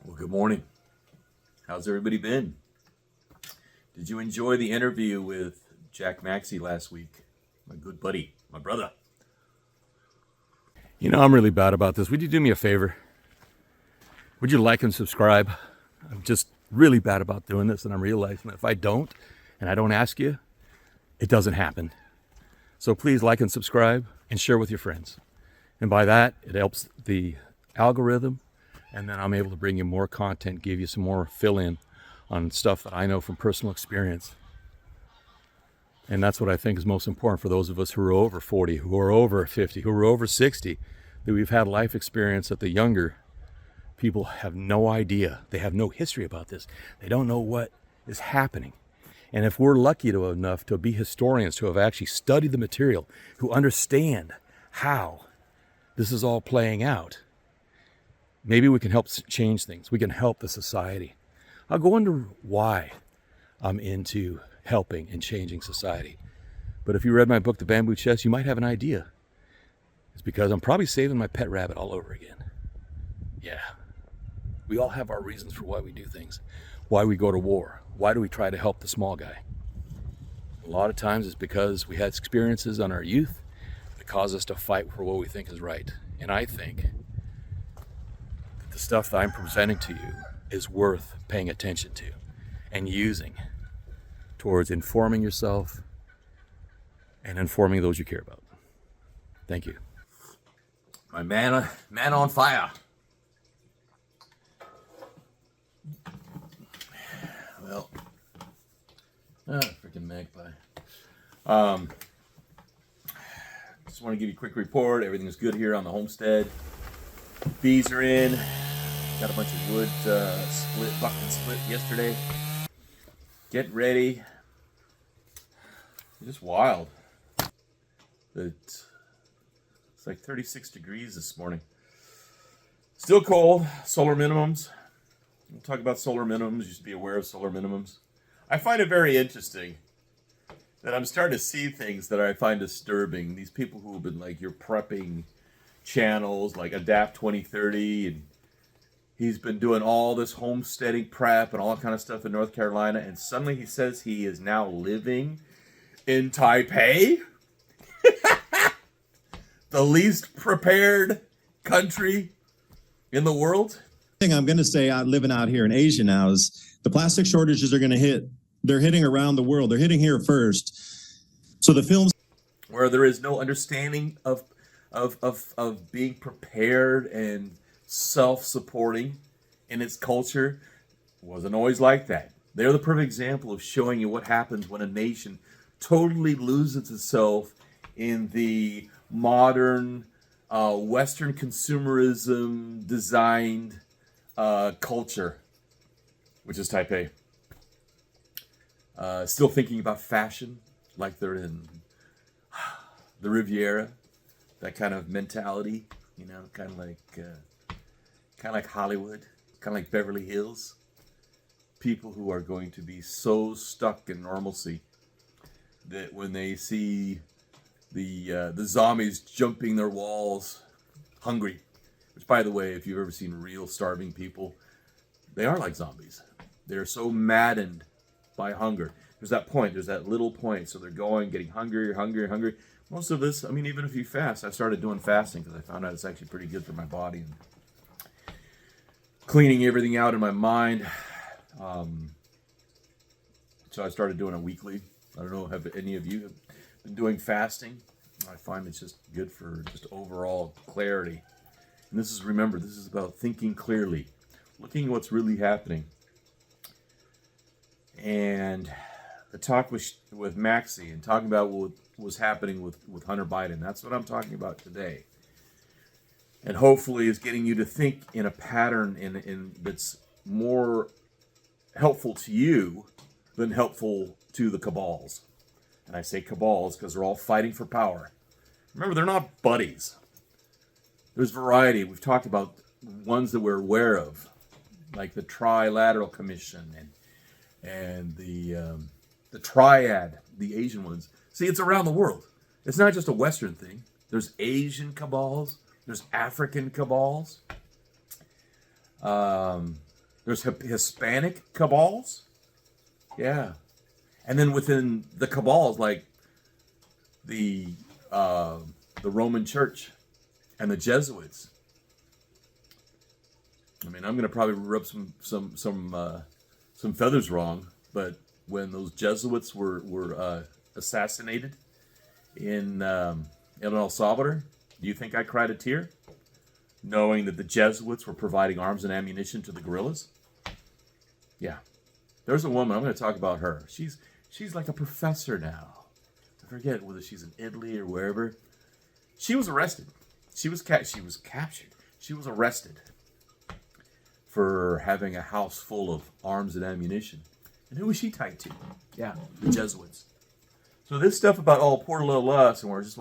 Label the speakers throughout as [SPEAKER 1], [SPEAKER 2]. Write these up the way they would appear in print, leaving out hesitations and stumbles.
[SPEAKER 1] Well, good morning. How's everybody been? Did you enjoy the interview with Jack Maxey last week? My good buddy, my brother.
[SPEAKER 2] You know, I'm really bad about this. Would you do me a favor? Would you like and subscribe? I'm just really bad about doing this, and I'm realizing that if I don't, and I don't ask you, it doesn't happen. So please like and subscribe and share with your friends. And by that, it helps the algorithm, and then I'm able to bring you more content, give you some more fill-in on stuff that I know from personal experience. And that's what I think is most important for those of us who are over 40, who are over 50, who are over 60, that we've had life experience that the younger people have no idea. They have no history about this. They don't know what is happening. And if we're lucky enough to be historians, who have actually studied the material, who understand how this is all playing out, maybe we can help change things. We can help the society. I'll go into why I'm into helping and changing society. But if you read my book, The Bamboo Chest, you might have an idea. It's because I'm probably saving my pet rabbit all over again. Yeah. We all have our reasons for why we do things. Why we go to war. Why do we try to help the small guy? A lot of times it's because we had experiences on our youth that cause us to fight for what we think is right. And I think that the stuff that I'm presenting to you is worth paying attention to and using towards informing yourself and informing those you care about. Thank you.
[SPEAKER 1] My man on fire. Well, freaking magpie. Just want to give you a quick report. Everything's good here on the homestead. Bees are in. Got a bunch of wood bucked and split yesterday. Get ready. It's just wild. It's like 36 degrees this morning. Still cold. Solar minimums. We'll talk about solar minimums. You should be aware of solar minimums. I find it very interesting that I'm starting to see things that I find disturbing. These people who have been like your prepping channels, like Adapt 2030, and he's been doing all this homesteading prep and all that kind of stuff in North Carolina, and suddenly he says he is now living in Taipei, the least prepared country in the world.
[SPEAKER 3] Thing I'm going to say living out here in Asia now is the plastic shortages are going to hit. They're hitting around the world. They're hitting here first. So the films
[SPEAKER 1] where there is no understanding of being prepared and self-supporting in its culture wasn't always like that. They're the perfect example of showing you what happens when a nation totally loses itself in the modern Western consumerism designed culture, which is Taipei. Still thinking about fashion like they're in the Riviera, that kind of mentality, you know, kind of like Hollywood, kind of like Beverly Hills. People who are going to be so stuck in normalcy that when they see the zombies jumping their walls, hungry. Which, by the way, if you've ever seen real starving people, they are like zombies. They're so maddened by hunger. There's that little point. So they're getting hungry. Most of this, I mean, even if you fast, I started doing fasting because I found out it's actually pretty good for my body and cleaning everything out in my mind. So I started doing it weekly. I don't know, have any of you been doing fasting? I find it's just good for just overall clarity. And this is about thinking clearly, looking at what's really happening. And the talk with Maxey and talking about what was happening with Hunter Biden. That's what I'm talking about today. And hopefully is getting you to think in a pattern in that's more helpful to you than helpful to the cabals. And I say cabals because they're all fighting for power. Remember, they're not buddies. There's variety. We've talked about ones that we're aware of, like the Trilateral Commission and the Triad, the Asian ones. See, it's around the world. It's not just a Western thing. There's Asian cabals. There's African cabals. There's Hispanic cabals. Yeah. And then within the cabals, like the Roman Church and the Jesuits. I mean, I'm going to probably rub some feathers wrong, but when those Jesuits were assassinated in El Salvador, do you think I cried a tear, knowing that the Jesuits were providing arms and ammunition to the guerrillas? Yeah, there's a woman. I'm going to talk about her. She's like a professor now. I forget whether she's in Italy or wherever. She was arrested. She was captured. She was arrested for having a house full of arms and ammunition. And who was she tied to? Yeah, the Jesuits. So this stuff about poor little us, and we're just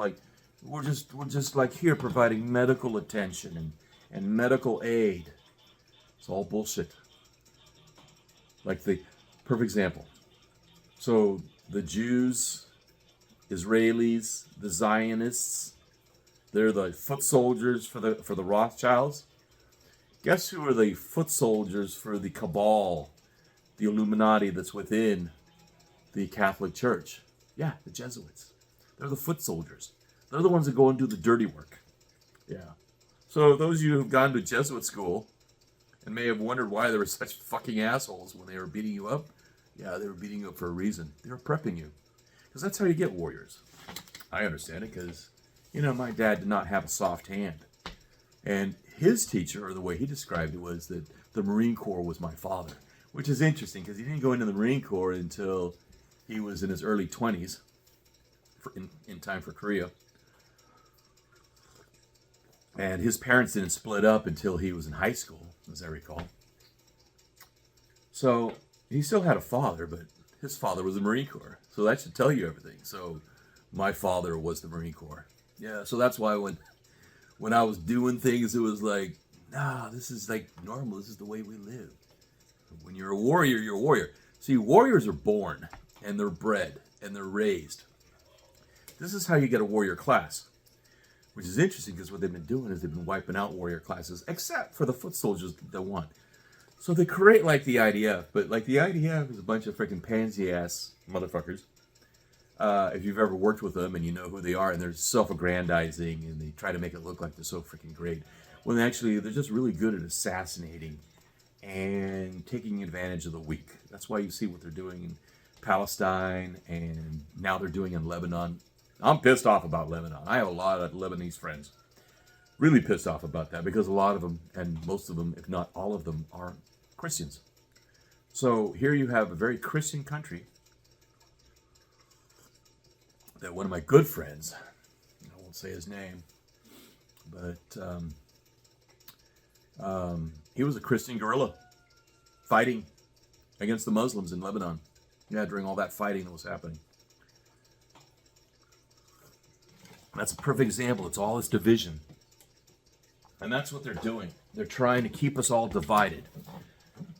[SPEAKER 1] like here providing medical attention and medical aid. It's all bullshit. Like the perfect example. So the Jews, Israelis, the Zionists, they're the foot soldiers for the Rothschilds. Guess who are the foot soldiers for the cabal, the Illuminati that's within the Catholic Church? Yeah, the Jesuits. They're the foot soldiers. They're the ones that go and do the dirty work. Yeah. So those of you who've gone to Jesuit school and may have wondered why they were such fucking assholes when they were beating you up, yeah, they were beating you up for a reason. They were prepping you. Because that's how you get warriors. I understand it because, my dad did not have a soft hand. And his teacher, or the way he described it, was that the Marine Corps was my father. Which is interesting because he didn't go into the Marine Corps until he was in his early 20s, in time for Korea. And his parents didn't split up until he was in high school, as I recall. So he still had a father, but his father was the Marine Corps. So that should tell you everything. So my father was the Marine Corps. Yeah, so that's why when I was doing things, it was like, nah, this is like normal. This is the way we live. When you're a warrior, you're a warrior. See, warriors are born, and they're bred, and they're raised. This is how you get a warrior class, which is interesting because what they've been doing is they've been wiping out warrior classes, except for the foot soldiers that want. So they create like the IDF, but like the IDF is a bunch of freaking pansy-ass motherfuckers. If you've ever worked with them and you know who they are, and they're self-aggrandizing, and they try to make it look like they're so freaking great, when actually they're just really good at assassinating and taking advantage of the weak. That's why you see what they're doing in Palestine, and now they're doing in Lebanon. I'm pissed off about Lebanon. I have a lot of Lebanese friends. Really pissed off about that because a lot of them, and most of them, if not all of them, are Christians. So here you have a very Christian country that one of my good friends, I won't say his name, but he was a Christian guerrilla fighting against the Muslims in Lebanon. Yeah, during all that fighting that was happening. That's a perfect example. It's all this division. And that's what they're doing. They're trying to keep us all divided.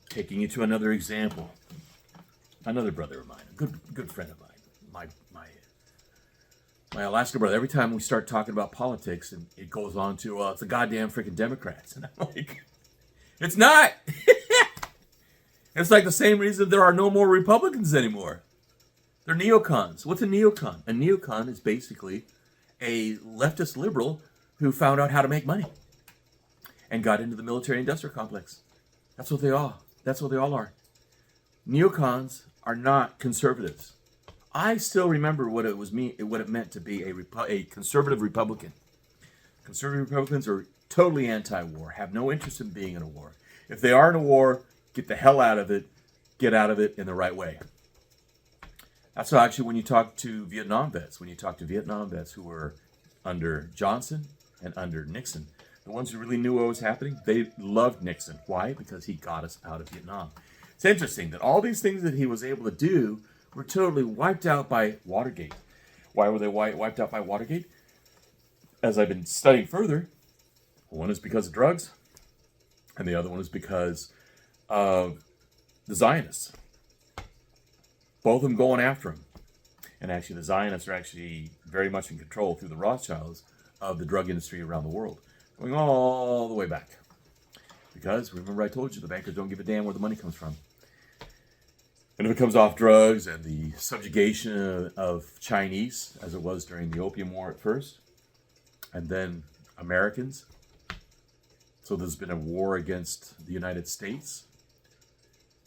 [SPEAKER 1] Taking you to another example. Another brother of mine, a good friend of mine, my Alaska brother. Every time we start talking about politics, and it goes on to, it's the goddamn freaking Democrats. And I'm like, it's not. It's like the same reason there are no more Republicans anymore. They're neocons. What's a neocon? A neocon is basically a leftist liberal who found out how to make money and got into the military-industrial complex. That's what they are. That's what they all are. Neocons are not conservatives. I still remember what it meant to be a conservative Republican. Conservative Republicans are totally anti-war, have no interest in being in a war. If they are in a war, get the hell out of it. Get out of it in the right way. That's how actually when you talk to Vietnam vets, who were under Johnson and under Nixon, the ones who really knew what was happening, they loved Nixon. Why? Because he got us out of Vietnam. It's interesting that all these things that he was able to do were totally wiped out by Watergate. Why were they wiped out by Watergate? As I've been studying further, one is because of drugs, and the other one is because of the Zionists. Both of them going after him. And actually the Zionists are actually very much in control through the Rothschilds of the drug industry around the world. Going all the way back. Because, remember I told you, the bankers don't give a damn where the money comes from. And if it comes off drugs and the subjugation of Chinese, as it was during the Opium War at first, and then Americans. So there's been a war against the United States,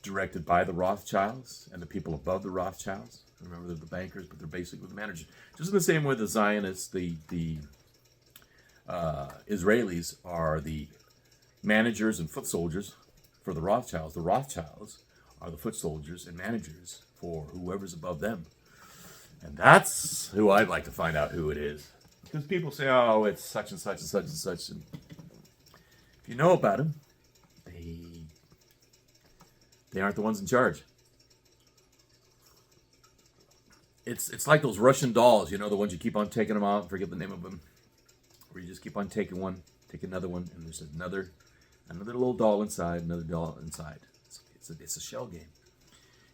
[SPEAKER 1] directed by the Rothschilds and the people above the Rothschilds. Remember, they're the bankers, but they're basically the managers. Just in the same way the Zionists, the Israelis are the managers and foot soldiers for the Rothschilds. The Rothschilds are the foot soldiers and managers for whoever's above them. And that's who I'd like to find out who it is. Because people say, oh, it's such and such and such and such. And if you know about them, they aren't the ones in charge. It's like those Russian dolls, the ones you keep on taking them out, forget the name of them. Or you just keep on taking one, take another one, and there's another little doll inside, another doll inside. It's a shell game.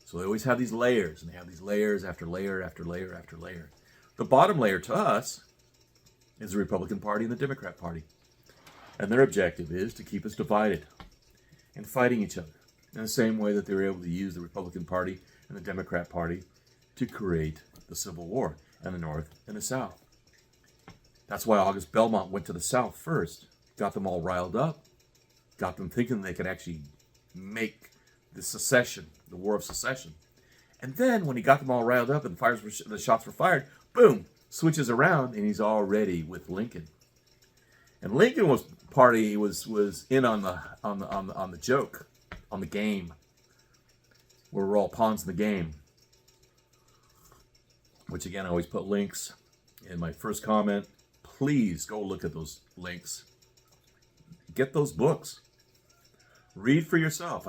[SPEAKER 1] So they always have these layers, and they have these layers after layer after layer after layer. The bottom layer to us is the Republican Party and the Democrat Party. And their objective is to keep us divided and fighting each other. In the same way that they were able to use the Republican Party and the Democrat Party to create the Civil War in the North and the South. That's why August Belmont went to the South first, got them all riled up, got them thinking they could actually make the secession, the War of Secession. And then when he got them all riled up and the shots were fired, boom, switches around and he's already with Lincoln. And Lincoln was in on the joke, on the game. We're all pawns in the game. Which again, I always put links in my first comment. Please go look at those links. Get those books. Read for yourself.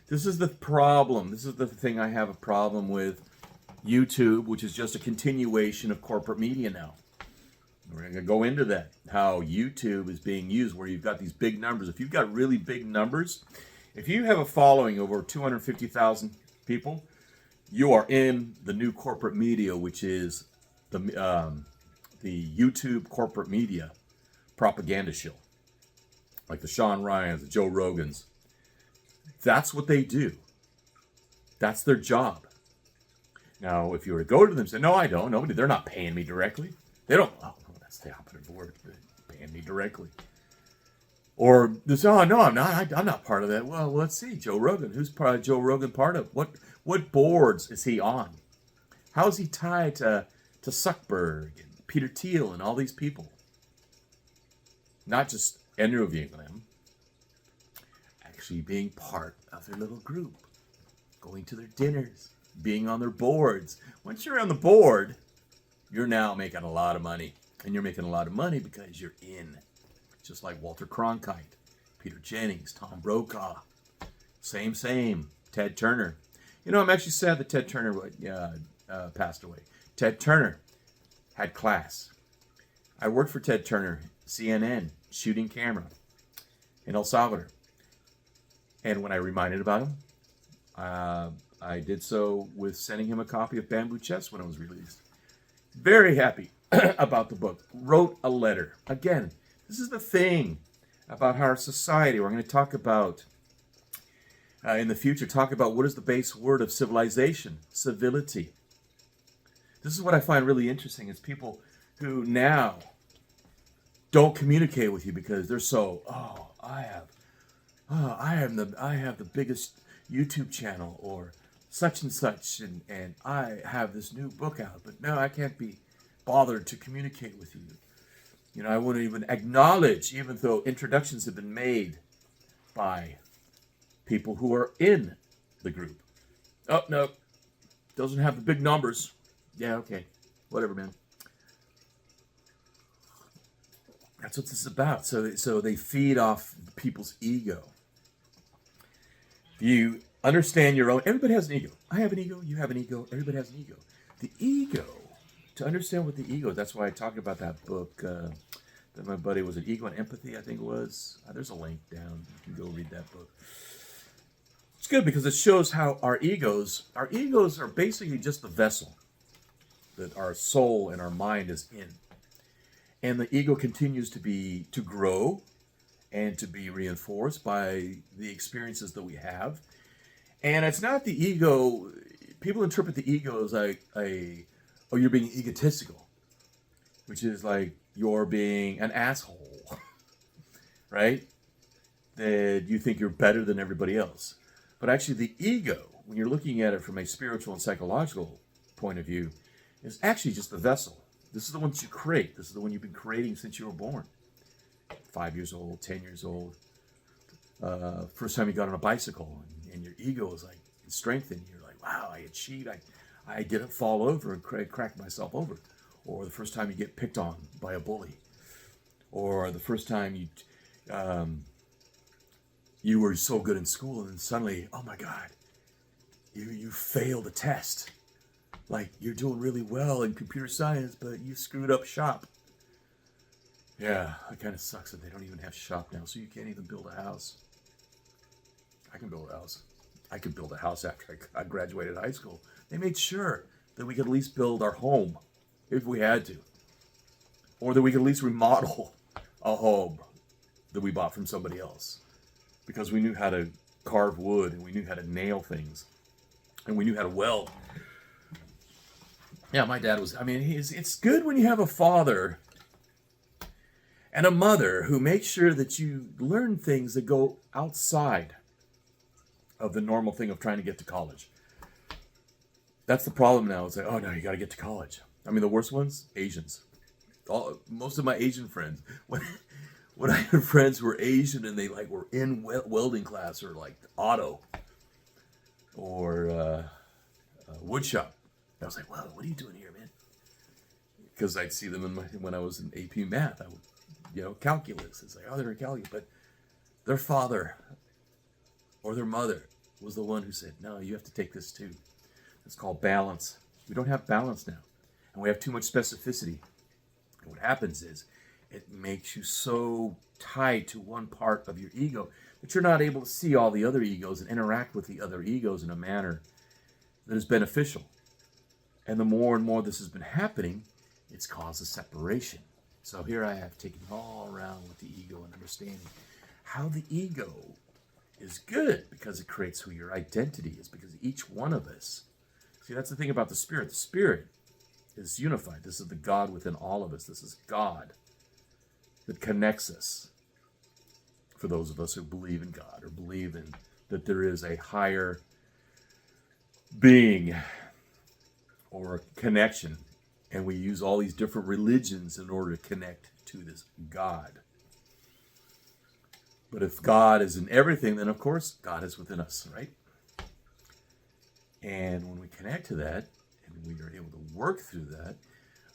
[SPEAKER 1] This is the problem. This is the thing I have a problem with YouTube, which is just a continuation of corporate media now. We're going to go into that, how YouTube is being used, where you've got these big numbers. If you've got really big numbers, if you have a following of over 250,000 people, you are in the new corporate media, which is the YouTube corporate media propaganda show. Like the Sean Ryans, the Joe Rogans. That's what they do. That's their job. Now, if you were to go to them and say, no, I don't. Nobody, they're not paying me directly. They don't. Oh, that's the operative word. They're paying me directly. Or they say, oh, no, I'm not. I'm not part of that. Well, let's see. Joe Rogan. Who's Joe Rogan part of? What boards is he on? How is he tied to Zuckerberg and Peter Thiel and all these people? Not just interviewing them. Actually being part of their little group. Going to their dinners. Being on their boards. Once you're on the board, you're now making a lot of money. And you're making a lot of money because you're in. Just like Walter Cronkite, Peter Jennings, Tom Brokaw. Same. Ted Turner. I'm actually sad that Ted Turner passed away. Ted Turner had class. I worked for Ted Turner, CNN, shooting camera in El Salvador. And when I reminded about him, I did so with sending him a copy of Bamboo Chess when it was released. Very happy about the book. Wrote a letter. Again, this is the thing about our society. We're going to talk about, in the future, talk about what is the base word of civilization, civility. This is what I find really interesting is people who now don't communicate with you because they're so, I have the biggest YouTube channel or such and such, and I have this new book out, but no, I can't be bothered to communicate with you. I wouldn't even acknowledge, even though introductions have been made by people who are in the group. Oh, no, doesn't have the big numbers. Yeah, okay, whatever, man. That's what this is about. So they feed off people's ego. You understand your own. Everybody has an ego. I have an ego. You have an ego. Everybody has an ego. The ego. To understand what the ego. That's why I talked about that book. That my buddy was it Ego and Empathy. I think it was. There's a link down. You can go read that book. It's good because it shows how our egos are basically just the vessel that our soul and our mind is in. And the ego continues to grow and to be reinforced by the experiences that we have. And it's not the ego. People interpret the ego as like oh, you're being egotistical, which is like you're being an asshole, right? That you think you're better than everybody else. But actually the ego, when you're looking at it from a spiritual and psychological point of view, is actually just the vessel. This is the one that you create. This is the one you've been creating since you were born. 5 years old, 10 years old. First time you got on a bicycle and your ego is like strengthened. You're like, wow, I achieved. I didn't fall over and crack myself over. Or the first time you get picked on by a bully. Or the first time you were so good in school and then suddenly, oh my God, you failed a test. Like you're doing really well in computer science, but you screwed up shop. Yeah, it kind of sucks that they don't even have shop now, so you can't even build a house. I can build a house. I could build a house after I graduated high school. They made sure that we could at least build our home if we had to. Or that we could at least remodel a home that we bought from somebody else. Because we knew how to carve wood and we knew how to nail things. And we knew how to weld. Yeah, my dad was, it's good when you have a father and a mother who makes sure that you learn things that go outside of the normal thing of trying to get to college. That's the problem now. It's like, oh no, you got to get to college. The worst ones, Asians. Most of my Asian friends, when I had friends who were Asian and they like were in welding class or like auto or wood shop, I was like, wow, what are you doing here, man? Because I'd see them when I was in AP math. I would, calculus. It's like, oh, they're in calculus. But their father or their mother was the one who said, no, you have to take this too. It's called balance. We don't have balance now. And we have too much specificity. And what happens is it makes you so tied to one part of your ego that you're not able to see all the other egos and interact with the other egos in a manner that is beneficial. And the more and more this has been happening, it's caused a separation. So here I have taken it all around with the ego and understanding how the ego is good because it creates who your identity is, because each one of us. See, that's the thing about the Spirit. The Spirit is unified. This is the God within all of us. This is God that connects us. For those of us who believe in God or believe in that there is a higher being or a connection. And we use all these different religions in order to connect to this God. But if God is in everything, then of course God is within us, right? And when we connect to that, and we are able to work through that,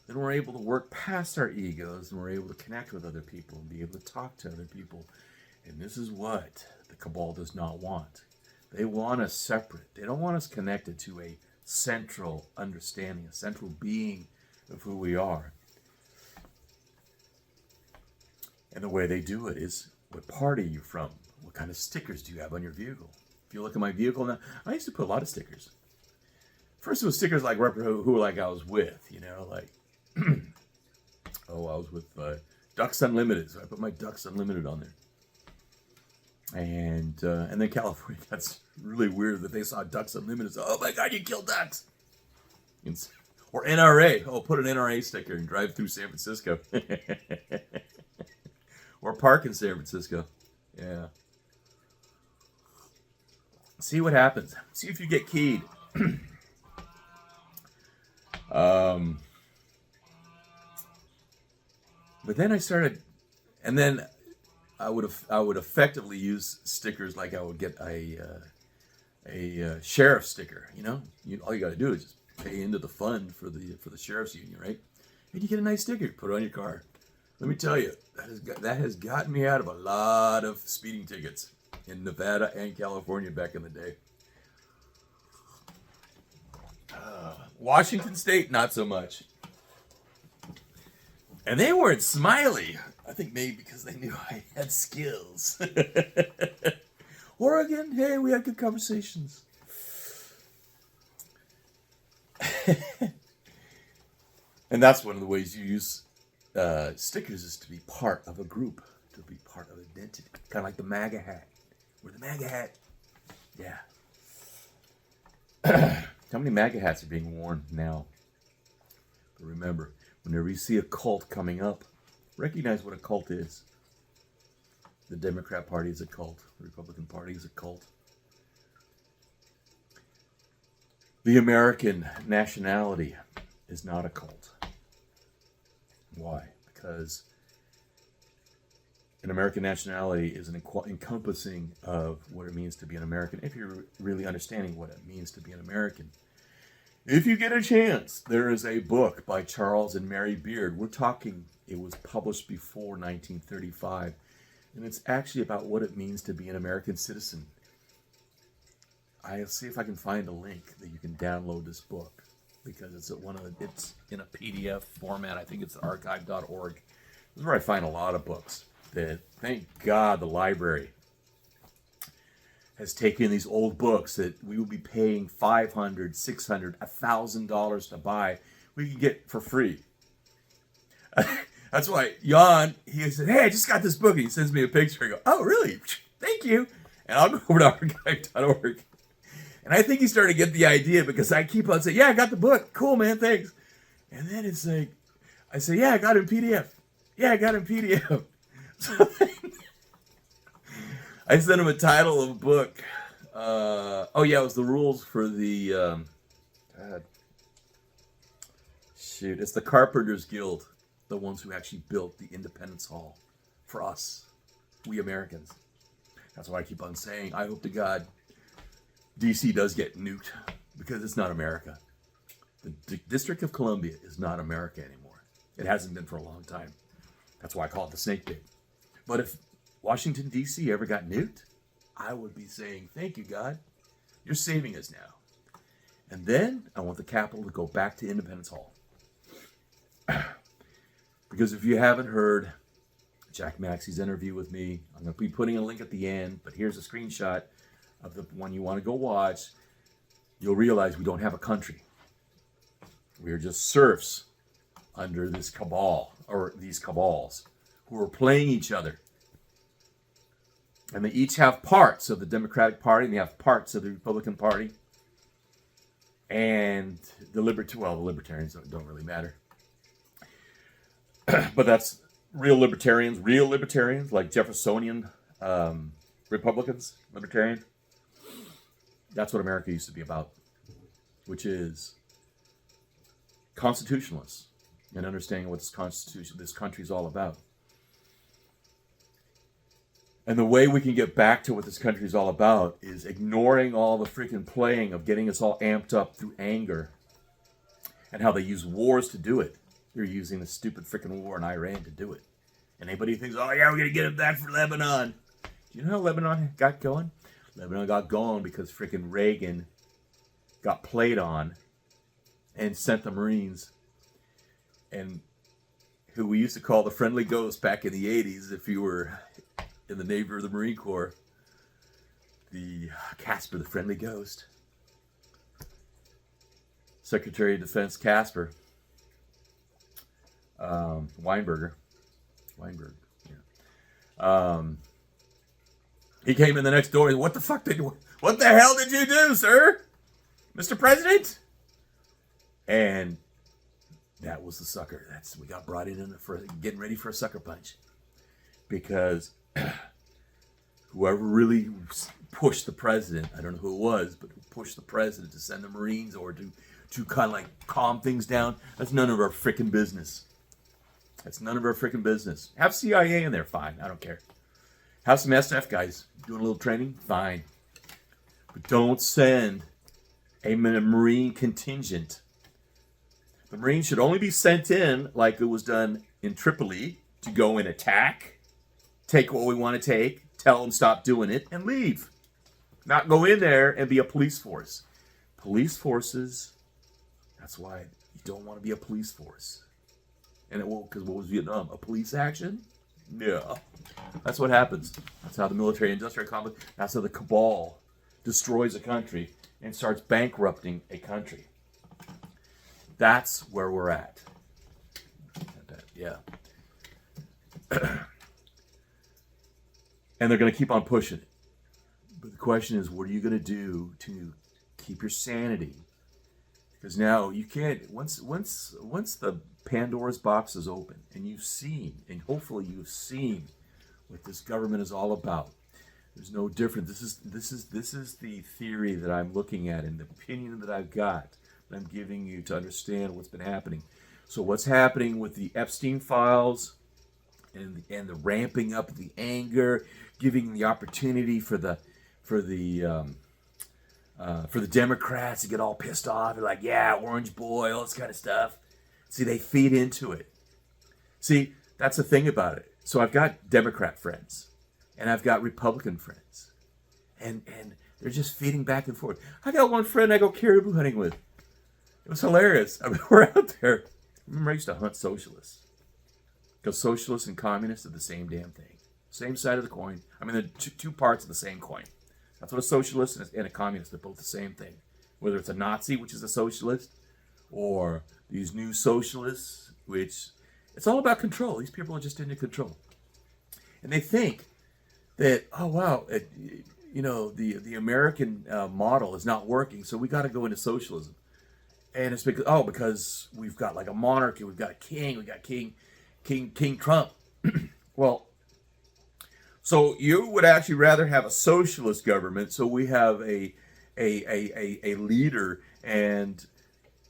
[SPEAKER 1] then we're able to work past our egos, and we're able to connect with other people and be able to talk to other people. And this is what the cabal does not want. They want us separate. They don't want us connected to a central understanding, a central being of who we are. And the way they do it is, what party are you from? What kind of stickers do you have on your vehicle? If you look at my vehicle now, I used to put a lot of stickers. First it was stickers like who like I was with, like, I was with Ducks Unlimited, so I put my Ducks Unlimited on there. And then California got really weird that they saw Ducks Unlimited. So, oh my God, you killed ducks. Or NRA. Oh, put an NRA sticker and drive through San Francisco. Or park in San Francisco. Yeah. See what happens. See if you get keyed. But then I started, and then I would effectively use stickers like I would get a sheriff sticker. All you got to do is just pay into the fund for the sheriff's union, right? And you get a nice sticker, put it on your car. Let me tell you, that has gotten me out of a lot of speeding tickets in Nevada and California back in the day. Washington State, not so much. And they weren't smiley. I think maybe because they knew I had skills. Oregon, hey, we had good conversations. And that's one of the ways you use stickers, is to be part of a group. to be part of identity. Kind of like the MAGA hat. We're the MAGA hat. Yeah. How many MAGA hats are being worn now? But remember, whenever you see a cult coming up, recognize what a cult is. The Democrat Party is a cult. The Republican Party is a cult. The American nationality is not a cult. Why? Because an American nationality is an encompassing of what it means to be an American, if you're really understanding what it means to be an American. If you get a chance, there is a book by Charles and Mary Beard. We're talking, it was published before 1935, and it's actually about what it means to be an American citizen. I'll see if I can find a link that you can download this book, because it's it's in a PDF format. I think it's archive.org. This is where I find a lot of books that, thank God, the library has taken these old books that we will be paying $500, $600, $1,000 to buy. We can get for free. That's why Jan, he said, "Hey, I just got this book." And he sends me a picture. I go, "Oh, really? Thank you." And I'll go over to archive.org. And I think he started to get the idea, because I keep on saying, "Yeah, I got the book. Cool, man, thanks." And then it's like, I say, "Yeah, I got it in PDF. Yeah, I got it in PDF." So I sent him a title of a book. It was the rules for the, it's the Carpenters Guild, the ones who actually built the Independence Hall for us, we Americans. That's why I keep on saying, I hope to God DC does get nuked, because it's not America. The District of Columbia is not America anymore. It hasn't been for a long time. That's why I call it the snake pit. But if Washington, D.C. ever got nuked, I would be saying, "Thank you, God. You're saving us now." And then I want the Capitol to go back to Independence Hall. Because if you haven't heard Jack Maxey's interview with me, I'm going to be putting a link at the end, but here's a screenshot of the one you want to go watch. You'll realize we don't have a country. We are just serfs under this cabal, or these cabals, who are playing each other. And they each have parts of the Democratic Party, and they have parts of the Republican Party. And the libertarians don't really matter. But that's real libertarians like Jeffersonian Republicans, libertarian. That's what America used to be about, which is constitutionalists and understanding what this country is all about. And the way we can get back to what this country is all about is ignoring all the freaking playing of getting us all amped up through anger, and how they use wars to do it. They're using the stupid freaking war in Iran to do it. And anybody who thinks, "Oh yeah, we're going to get it back for Lebanon." Do you know how Lebanon got going? Lebanon got going because freaking Reagan got played on and sent the Marines, and who we used to call the friendly ghost back in the 80s, if you were in the Navy or the Marine Corps, the Casper, the friendly ghost. Secretary of Defense Casper. Weinberg, yeah. He came in the next door. What the hell did you do, sir? Mr. President? And that was the sucker. We got brought in for getting ready for a sucker punch. Because whoever really pushed the president, I don't know who it was, but who pushed the president to send the Marines or to kind of like calm things down, that's none of our freaking business. That's none of our freaking business. Have CIA in there, fine. I don't care. Have some SF guys doing a little training, fine. But don't send a Marine contingent. The Marines should only be sent in like it was done in Tripoli to go and attack, take what we want to take, tell them stop doing it, and leave. Not go in there and be a police force. Police forces, that's why you don't want to be a police force. And it won't, because what was Vietnam? A police action? Yeah. That's what happens. That's how the military-industrial complex, that's how the cabal destroys a country and starts bankrupting a country. That's where we're at. Yeah. And they're going to keep on pushing it. But the question is, what are you going to do to keep your sanity? Because now you can't, once the Pandora's box is open and you've seen, and hopefully you've seen what this government is all about. There's no different. This is the theory that I'm looking at and the opinion that I've got that I'm giving you to understand what's been happening. So what's happening with the Epstein files and the ramping up of the anger, giving the opportunity for the Democrats to get all pissed off. They're like, yeah, orange boy, all this kind of stuff. See, they feed into it. See, that's the thing about it. So I've got Democrat friends and I've got Republican friends. And they're just feeding back and forth. I got one friend I go caribou hunting with. It was hilarious. I mean, we're out there. I remember I used to hunt socialists. Because socialists and communists are the same damn thing. Same side of the coin. I mean, they're two parts of the same coin. That's what a socialist and a communist, they're both the same thing. Whether it's a Nazi, which is a socialist, or these new socialists, which it's all about control. These people are just into control. And they think that, oh, wow, the American model is not working, so we got to go into socialism. And it's because we've got like a monarchy, we've got a king, we got King Trump. Well, so you would actually rather have a socialist government, so we have a leader, and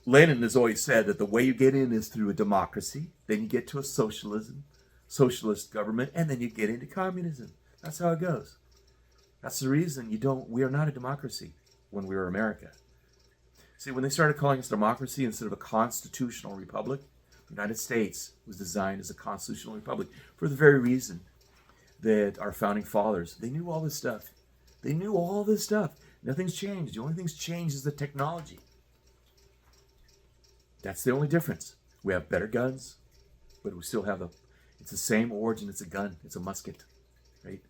[SPEAKER 1] Lenin has always said that the way you get in is through a democracy, then you get to a socialist government, and then you get into communism. That's how it goes. That's the reason we are not a democracy when we were America. See, when they started calling us democracy instead of a constitutional republic, the United States was designed as a constitutional republic for the very reason that our founding fathers, they knew all this stuff. They knew all this stuff. Nothing's changed. The only thing's changed is the technology. That's the only difference. We have better guns, but we still have it's the same origin. It's a gun. It's a musket, right?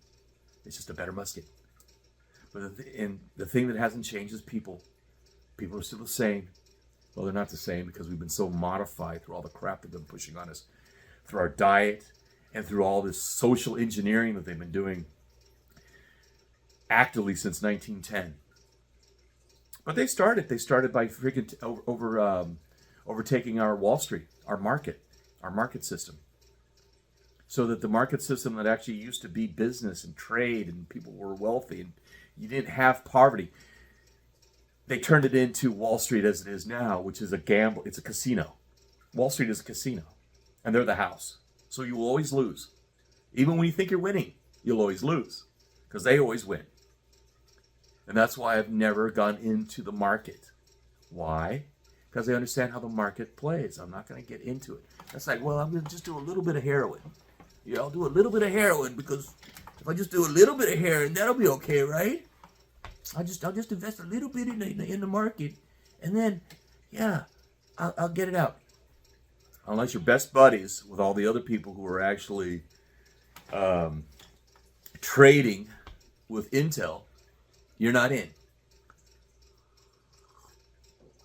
[SPEAKER 1] It's just a better musket. But the thing that hasn't changed is people. People are still the same. Well, they're not the same because we've been so modified through all the crap they've been pushing on us, through our diet, and through all this social engineering that they've been doing actively since 1910. But they started by freaking overtaking our Wall Street, our market system. So that the market system that actually used to be business and trade and people were wealthy and you didn't have poverty, they turned it into Wall Street as it is now, which is a gamble. It's a casino. Wall Street is a casino, and they're the house. So you will always lose. Even when you think you're winning, you'll always lose because they always win. And that's why I've never gone into the market. Why? Because I understand how the market plays. I'm not going to get into it. That's like, well, I'm going to just do a little bit of heroin. Yeah, I'll do a little bit of heroin because if I just do a little bit of heroin, that'll be okay, right? I'll just invest a little bit in the market, and then, yeah, I'll get it out. Unless you're best buddies with all the other people who are actually trading with Intel, you're not in.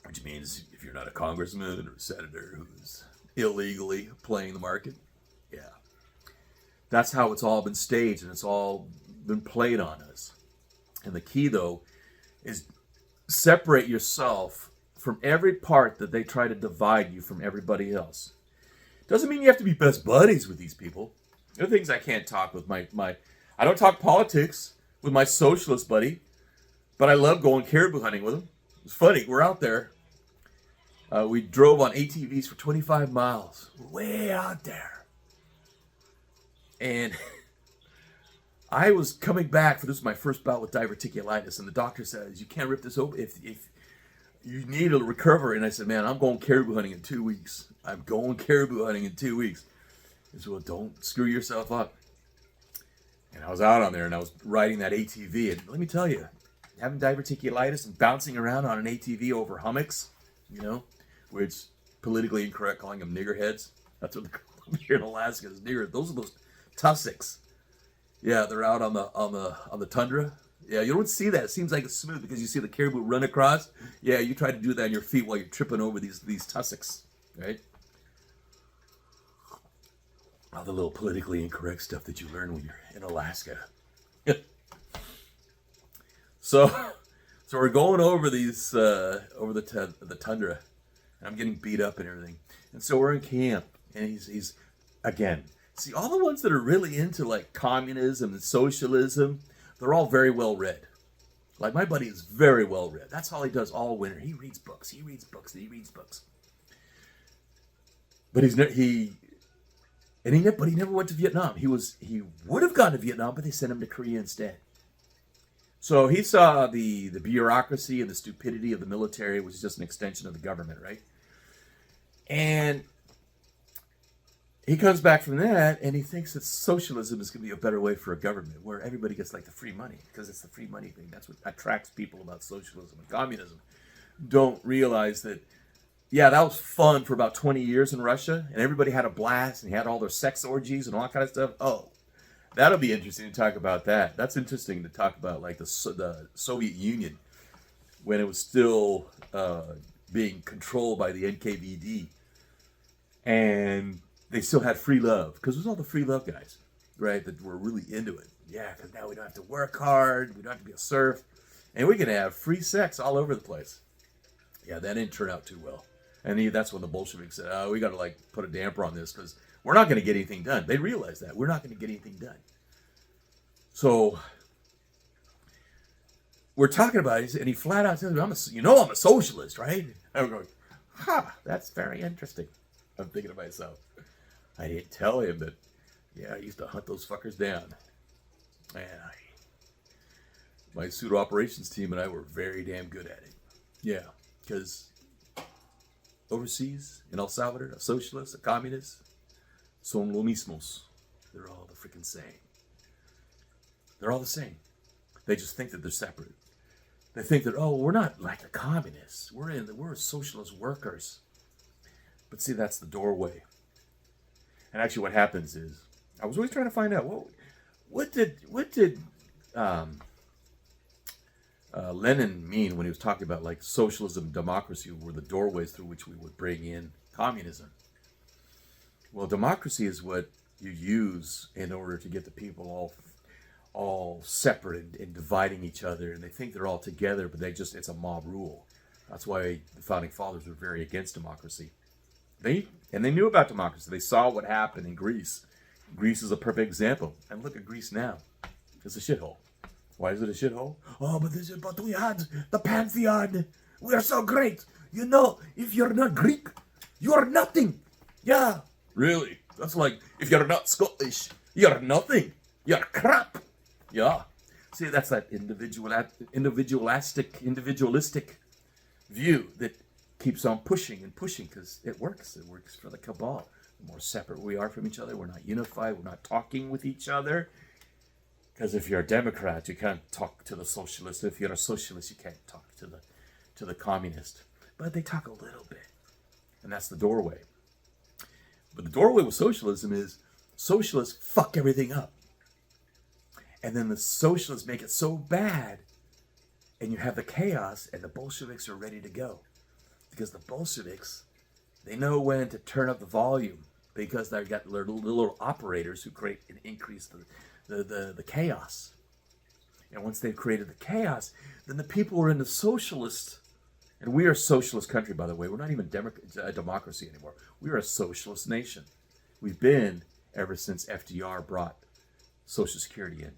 [SPEAKER 1] Which means if you're not a congressman or a senator who's illegally playing the market, yeah. That's how it's all been staged and it's all been played on us. And the key, though, is separate yourself from every part that they try to divide you from everybody else. Doesn't mean you have to be best buddies with these people. There are things I can't talk with I don't talk politics with my socialist buddy, but I love going caribou hunting with him. It's funny, we're out there. We drove on ATVs for 25 miles. Way out there. And I was coming back for this was my first bout with diverticulitis, and the doctor says, you can't rip this open if you need a recovery. And I said, man, I'm going caribou hunting in 2 weeks. I'm going caribou hunting in 2 weeks. He said, well, don't screw yourself up. And I was out on there, and I was riding that ATV, and let me tell you, having diverticulitis and bouncing around on an ATV over hummocks, which politically incorrect, calling them niggerheads. That's what they call them here in Alaska is nigger. Those are those tussocks. Yeah, they're out on the tundra. Yeah, you don't see that. It seems like it's smooth because you see the caribou run across. Yeah, you try to do that on your feet while you're tripping over these tussocks, right? All the little politically incorrect stuff that you learn when you're in Alaska. So we're going over these over the tundra, and I'm getting beat up and everything. And so we're in camp, and he's again. See, all the ones that are really into like communism and socialism, they're all very well read. Like my buddy is very well read. That's all he does all winter. He reads books. He reads books. And he reads books. But he never went to Vietnam. He would have gone to Vietnam, but they sent him to Korea instead. So he saw the bureaucracy and the stupidity of the military, which is just an extension of the government, right? And he comes back from that, and he thinks that socialism is going to be a better way for a government, where everybody gets like the free money, because it's the free money thing. That's what attracts people about socialism and communism. Don't realize that, yeah, that was fun for about 20 years in Russia, and everybody had a blast, and had all their sex orgies and all that kind of stuff. Oh, that'll be interesting to talk about that. That's interesting to talk about, like the Soviet Union, when it was still being controlled by the NKVD, and they still had free love, because it was all the free love guys, right, that were really into it. Yeah, because now we don't have to work hard, we don't have to be a serf, and we can have free sex all over the place. Yeah, that didn't turn out too well. And that's when the Bolsheviks said, oh, we got to like put a damper on this, because we're not going to get anything done. They realized that. We're not going to get anything done. So we're talking about it, and he flat out says, I'm a socialist, right? I'm going, that's very interesting. I'm thinking to myself, I didn't tell him that, yeah, I used to hunt those fuckers down. And my pseudo operations team and I were very damn good at it. Yeah, because overseas, in El Salvador, a socialist, a communist, son lo mismos. They're all the freaking same. They're all the same. They just think that they're separate. They think that, oh, we're not like the communists. We're socialist workers. But see, that's the doorway. And actually what happens is, I was always trying to find out, what did Lenin mean when he was talking about like socialism and democracy were the doorways through which we would bring in communism? Well, democracy is what you use in order to get the people all separate and dividing each other, and they think they're all together, but it's a mob rule. That's why the founding fathers were very against democracy. They knew about democracy. They saw what happened in Greece. Greece is a perfect example. And look at Greece now. It's a shithole. Why is it a shithole? Oh, but we had the Pantheon. We are so great. You know, if you're not Greek, you're nothing. Yeah. Really? That's like, if you're not Scottish, you're nothing. You're crap. Yeah. See, that's that individualistic view that keeps on pushing and pushing, because it works. It works for the cabal. The more separate we are from each other, we're not unified, we're not talking with each other. Because if you're a Democrat, you can't talk to the socialist. If you're a socialist, you can't talk to the communist. But they talk a little bit. And that's the doorway. But the doorway with socialism is socialists fuck everything up. And then the socialists make it so bad, and you have the chaos, and the Bolsheviks are ready to go. Because the Bolsheviks, they know when to turn up the volume, because they've got their little operators who create and increase the chaos. And once they've created the chaos, then the people are into socialist, and we are a socialist country, by the way. We're not even a democracy anymore. We are a socialist nation. We've been ever since FDR brought Social Security in.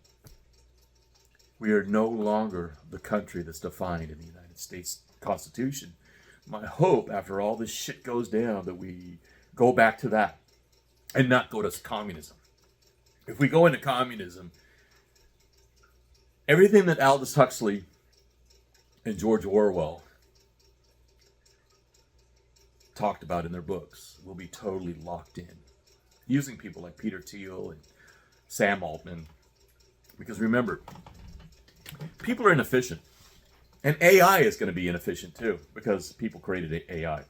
[SPEAKER 1] We are no longer the country that's defined in the United States Constitution. My hope, after all this shit goes down, that we go back to that and not go to communism. If we go into communism, everything that Aldous Huxley and George Orwell talked about in their books will be totally locked in, using people like Peter Thiel and Sam Altman. Because remember, people are inefficient. And AI is going to be inefficient too, because people created AI.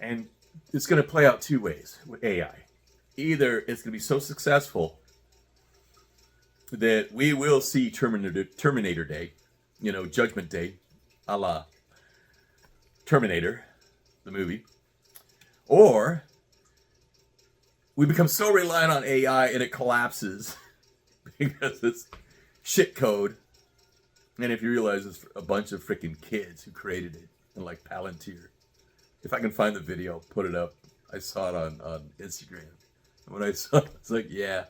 [SPEAKER 1] And it's going to play out two ways with AI. Either it's going to be so successful that we will see Terminator Day, Judgment Day, a la Terminator, the movie. Or we become so reliant on AI and it collapses because it's shit code. And if you realize it's a bunch of freaking kids who created it in like Palantir. If I can find the video, I'll put it up. I saw it on Instagram. And when I saw it, it's like, yeah,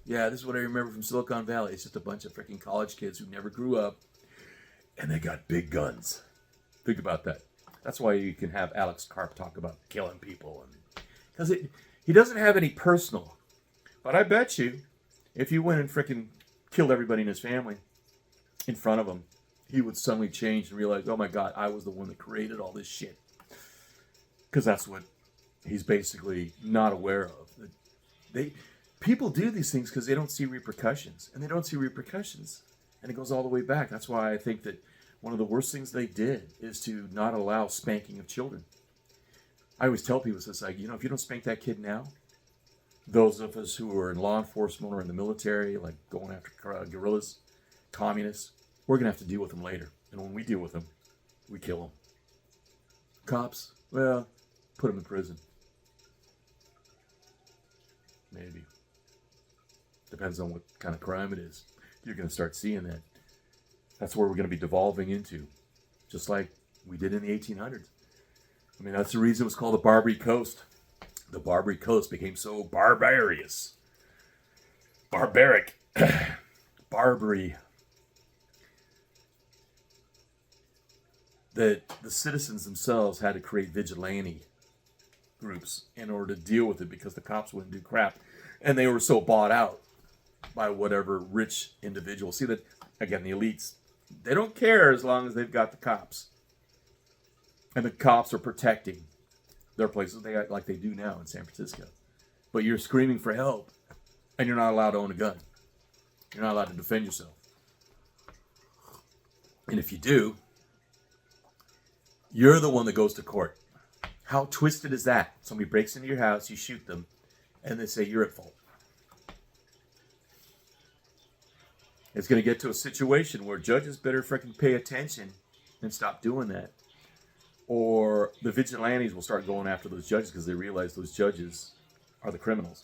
[SPEAKER 1] this is what I remember from Silicon Valley. It's just a bunch of freaking college kids who never grew up, and they got big guns. Think about that. That's why you can have Alex Karp talk about killing people, because he doesn't have any personal. But I bet you, if you went and freaking killed everybody in his family in front of him, he would suddenly change and realize, oh my God, I was the one that created all this shit. Because that's what he's basically not aware of. People do these things because they don't see repercussions. And they don't see repercussions. And it goes all the way back. That's why I think that one of the worst things they did is to not allow spanking of children. I always tell people, it's like, if you don't spank that kid now, those of us who are in law enforcement or in the military, like going after guerrillas, communists, we're going to have to deal with them later. And when we deal with them, we kill them. Cops, well, put them in prison. Maybe. Depends on what kind of crime it is. You're going to start seeing that. That's where we're going to be devolving into. Just like we did in the 1800s. I mean, that's the reason it was called the Barbary Coast. The Barbary Coast became so barbarous. Barbaric. Barbary. That the citizens themselves had to create vigilante groups in order to deal with it because the cops wouldn't do crap. And they were so bought out by whatever rich individual. See that, again, the elites, they don't care as long as they've got the cops. And the cops are protecting their places like they do now in San Francisco. But you're screaming for help and you're not allowed to own a gun. You're not allowed to defend yourself. And if you do, you're the one that goes to court. How twisted is that? Somebody breaks into your house, you shoot them, and they say you're at fault. It's going to get to a situation where judges better freaking pay attention and stop doing that. Or the vigilantes will start going after those judges because they realize those judges are the criminals.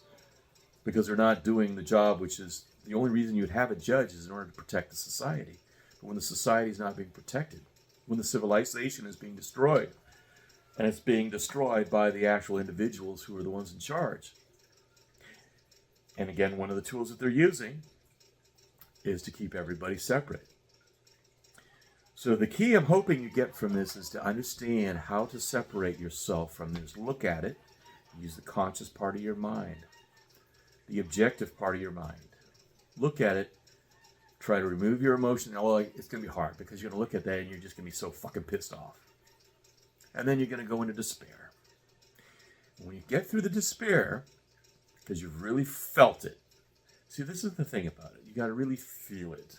[SPEAKER 1] Because they're not doing the job, which is the only reason you'd have a judge is in order to protect the society. But when the society is not being protected, when the civilization is being destroyed, and it's being destroyed by the actual individuals who are the ones in charge. And again, one of the tools that they're using is to keep everybody separate. So the key I'm hoping you get from this is to understand how to separate yourself from this. Look at it. Use the conscious part of your mind. The objective part of your mind. Look at it. Try to remove your emotion. Oh, it's going to be hard because you're going to look at that and you're just going to be so fucking pissed off. And then you're going to go into despair. When you get through the despair, because you've really felt it. See, this is the thing about it. You got to really feel it.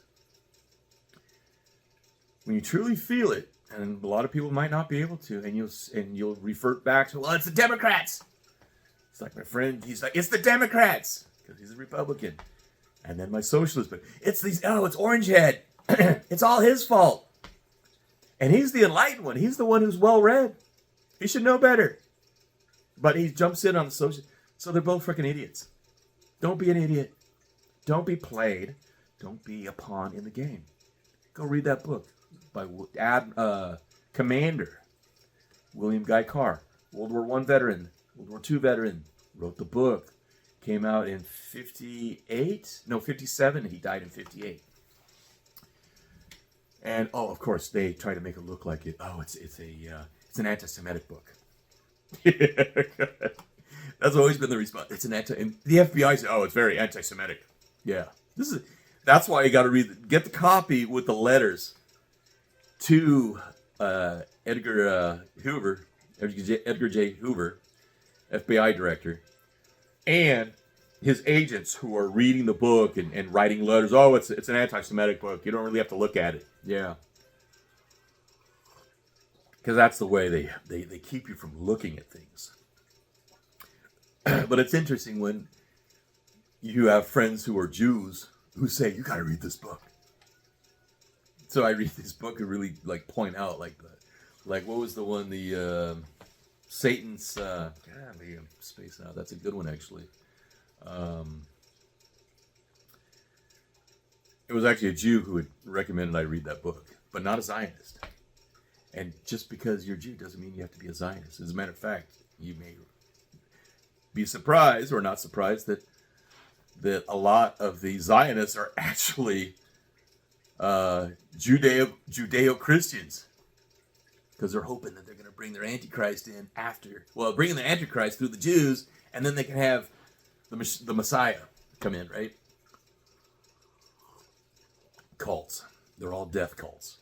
[SPEAKER 1] When you truly feel it, and a lot of people might not be able to, and you'll revert back to, well, it's the Democrats. It's like my friend, he's like, it's the Democrats, because he's a Republican. And then my socialist, but it's Orange Head. It's all his fault. And he's the enlightened one. He's the one who's well-read. He should know better. But he jumps in on the social. So they're both freaking idiots. Don't be an idiot. Don't be played. Don't be a pawn in the game. Go read that book by Commander William Guy Carr, World War I veteran, World War II veteran, wrote the book. Came out in 57. He died in 58. And of course, they try to make it look like it. Oh, it's an anti-Semitic book. That's always been the response. It's an and the FBI says, oh, it's very anti-Semitic. Yeah, that's why you got to get the copy with the letters to Edgar J. Hoover, FBI director, and his agents who are reading the book and writing letters. Oh, it's an anti-Semitic book. You don't really have to look at it. Yeah. Because that's the way they keep you from looking at things. But it's interesting when you have friends who are Jews who say, you got to read this book. So I read this book and really point out what was the one, the Satan's, space out. That's a good one actually. It was actually a Jew who had recommended I read that book, but not a Zionist. And just because you're a Jew doesn't mean you have to be a Zionist. As a matter of fact, you may be surprised or not surprised that a lot of the Zionists are actually Judeo-Christians, because they're hoping that they're going to bring their Antichrist in after. Well, bringing the Antichrist through the Jews, and then they can have the Messiah come in, right? Cults. They're all death cults.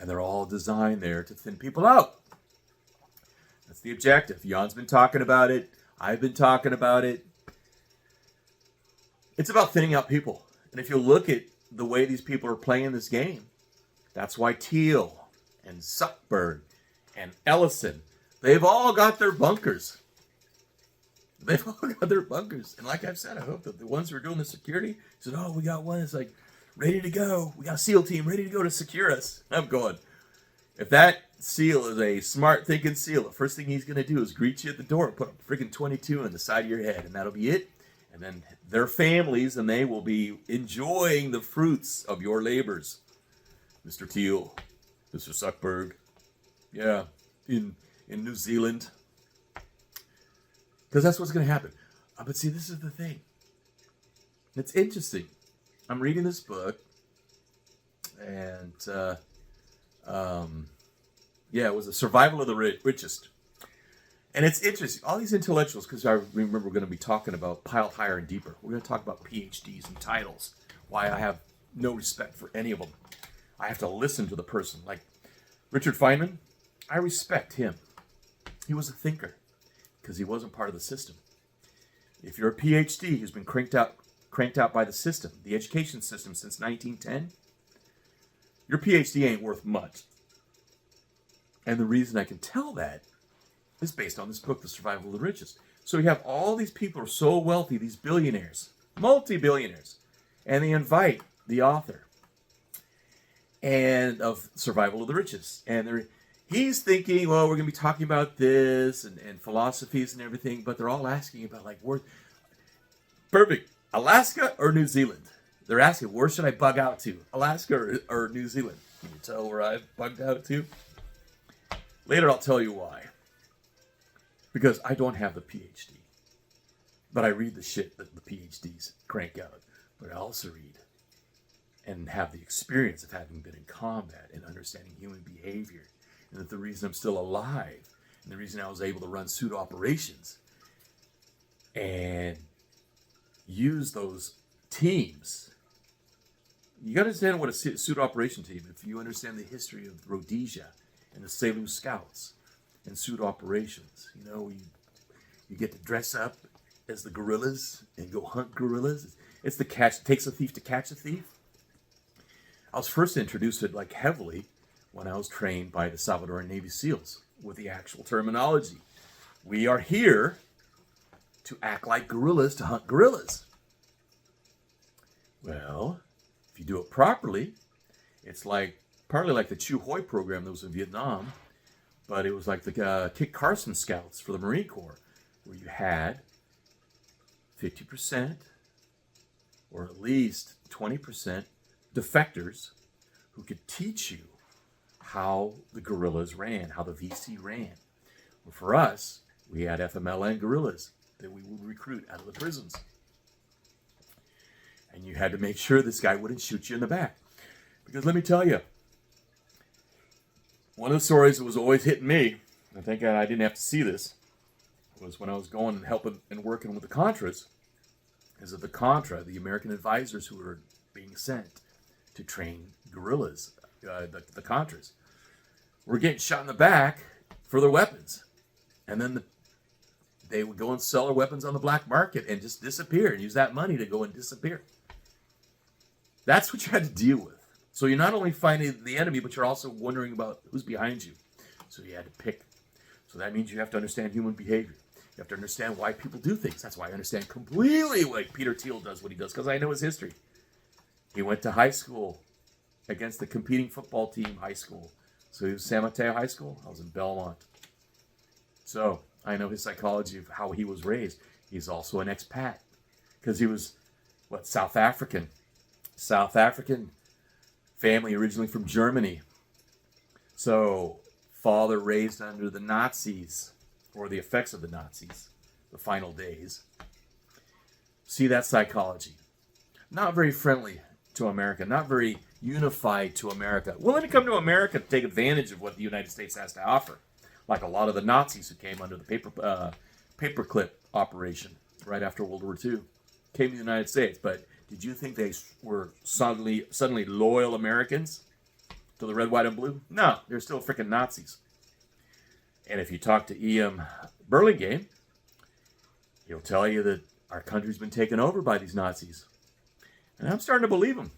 [SPEAKER 1] And they're all designed there to thin people out. That's the objective. Jan's been talking about it. I've been talking about it. It's about thinning out people. And if you look at the way these people are playing this game, that's why Teal and Zuckerberg and Ellison, they've all got their bunkers. They've all got their bunkers. And like I've said, I hope that the ones who are doing the security said, oh, we got one that's like ready to go. We got a SEAL team ready to go to secure us. I'm going, if that SEAL is a smart thinking SEAL, the first thing he's going to do is greet you at the door and put a freaking 22 in the side of your head. And that'll be it. And then their families and they will be enjoying the fruits of your labors. Mr. Teal, Mr. Zuckerberg, yeah, in New Zealand. Because that's what's going to happen. But see, this is the thing. It's interesting. I'm reading this book, and it was a survival of the richest. And it's interesting. All these intellectuals, because I remember we're going to be talking about piled higher and deeper. We're going to talk about PhDs and titles. Why I have no respect for any of them. I have to listen to the person. Like Richard Feynman, I respect him. He was a thinker because he wasn't part of the system. If you're a PhD who's been cranked out by the system, the education system since 1910, your PhD ain't worth much. And the reason I can tell that is based on this book, The Survival of the Richest. So you have all these people who are so wealthy, these billionaires, multi-billionaires, and they invite the author and of Survival of the Richest. And he's thinking, well, we're going to be talking about this and philosophies and everything, but they're all asking about perfect, Alaska or New Zealand? They're asking, where should I bug out to? Alaska or New Zealand? Can you tell where I've bugged out to? Later I'll tell you why. Because I don't have the PhD. But I read the shit that the PhDs crank out. But I also read and have the experience of having been in combat and understanding human behavior. And that the reason I'm still alive, and the reason I was able to run pseudo operations and use those teams. You got to understand what a pseudo operation team, if you understand the history of Rhodesia and the Sailor Scouts and pseudo operations, you get to dress up as the guerrillas and go hunt guerrillas. It's it takes a thief to catch a thief. I was first introduced to it heavily when I was trained by the Salvadoran Navy SEALs with the actual terminology. We are here to act like guerrillas to hunt guerrillas. Well, if you do it properly, it's partly like the Chu Hoi program that was in Vietnam, but it was like the Kit Carson Scouts for the Marine Corps, where you had 50% or at least 20% defectors who could teach you how the guerrillas ran, how the VC ran. Well, for us, we had FMLN guerrillas that we would recruit out of the prisons. And you had to make sure this guy wouldn't shoot you in the back. Because let me tell you, one of the stories that was always hitting me, and thank God I didn't have to see this, was when I was going and helping and working with the Contras, is that the Contra, the American advisors who were being sent to train guerrillas, the Contras, were getting shot in the back for their weapons. And then they would go and sell their weapons on the black market and just disappear and use that money to go and disappear. That's what you had to deal with. So you're not only finding the enemy, but you're also wondering about who's behind you. So you had to pick. So that means you have to understand human behavior. You have to understand why people do things. That's why I understand completely why Peter Thiel does what he does, because I know his history. He went to high school against the competing football team high school. So he was San Mateo High School. I was in Belmont. So I know his psychology of how he was raised. He's also an expat because he was, South African. South African family originally from Germany. So father raised under the Nazis, or the effects of the Nazis, the final days. See that psychology. Not very friendly to America, not very unified to America. Willing to come to America to take advantage of what the United States has to offer. Like a lot of the Nazis who came under the paperclip operation right after World War II came to the United States. But did you think they were suddenly loyal Americans to the red, white, and blue? No, they're still freaking Nazis. And if you talk to E.M. Burlingame, he'll tell you that our country's been taken over by these Nazis. And I'm starting to believe him.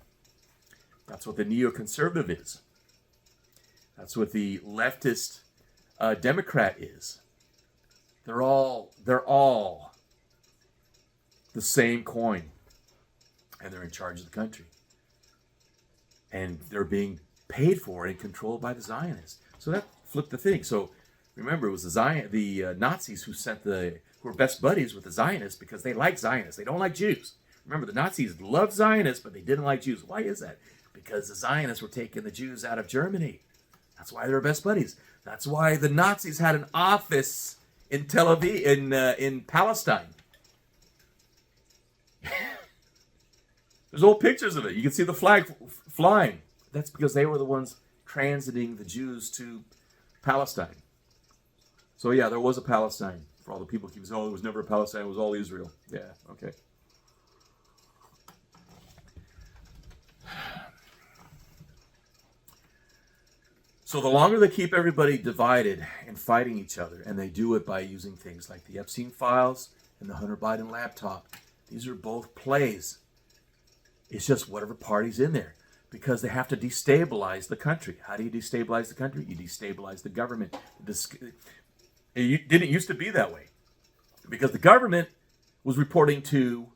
[SPEAKER 1] That's what the neoconservative is. That's what the leftist Democrat is. They're all the same coin. And they're in charge of the country. And they're being paid for and controlled by the Zionists. So that flipped the thing. So remember, it was the Nazis who were best buddies with the Zionists because they like Zionists. They don't like Jews. Remember, the Nazis loved Zionists, but they didn't like Jews. Why is that? Because the Zionists were taking the Jews out of Germany. That's why they were best buddies. That's why the Nazis had an office in Tel Aviv, in Palestine. There's old pictures of it. You can see the flag flying. That's because they were the ones transiting the Jews to Palestine. So yeah, there was a Palestine. For all the people who keep saying, oh, there was never a Palestine, it was all Israel. Yeah, okay. So the longer they keep everybody divided and fighting each other, and they do it by using things like the Epstein files and the Hunter Biden laptop, these are both plays. It's just whatever party's in there, because they have to destabilize the country. How do you destabilize the country? You destabilize the government. It didn't used to be that way, because the government was reporting to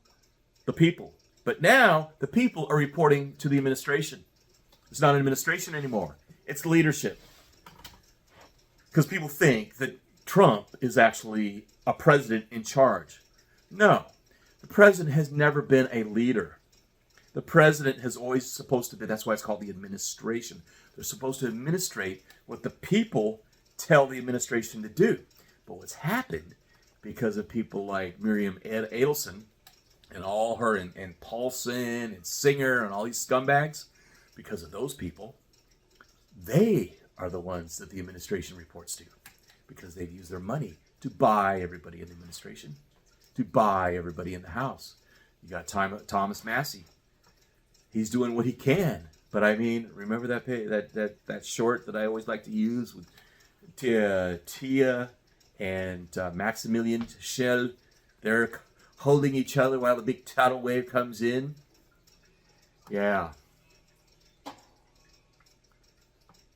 [SPEAKER 1] the people. But now the people are reporting to the administration. It's not an administration anymore. It's leadership. Because people think that Trump is actually a president in charge. No, the president has never been a leader. The president has always supposed to be, that's why it's called the administration. They're supposed to administrate what the people tell the administration to do. But what's happened, because of people like Miriam Adelson and all her, and Paulson and Singer and all these scumbags, because of those people, they are the ones that the administration reports to, because they've used their money to buy everybody in the administration, to buy everybody in the House. You got Thomas Massey. He's doing what he can. But I mean, remember that short that I always like to use with Tia and Maximilian Schell? They're holding each other while the big tidal wave comes in. Yeah.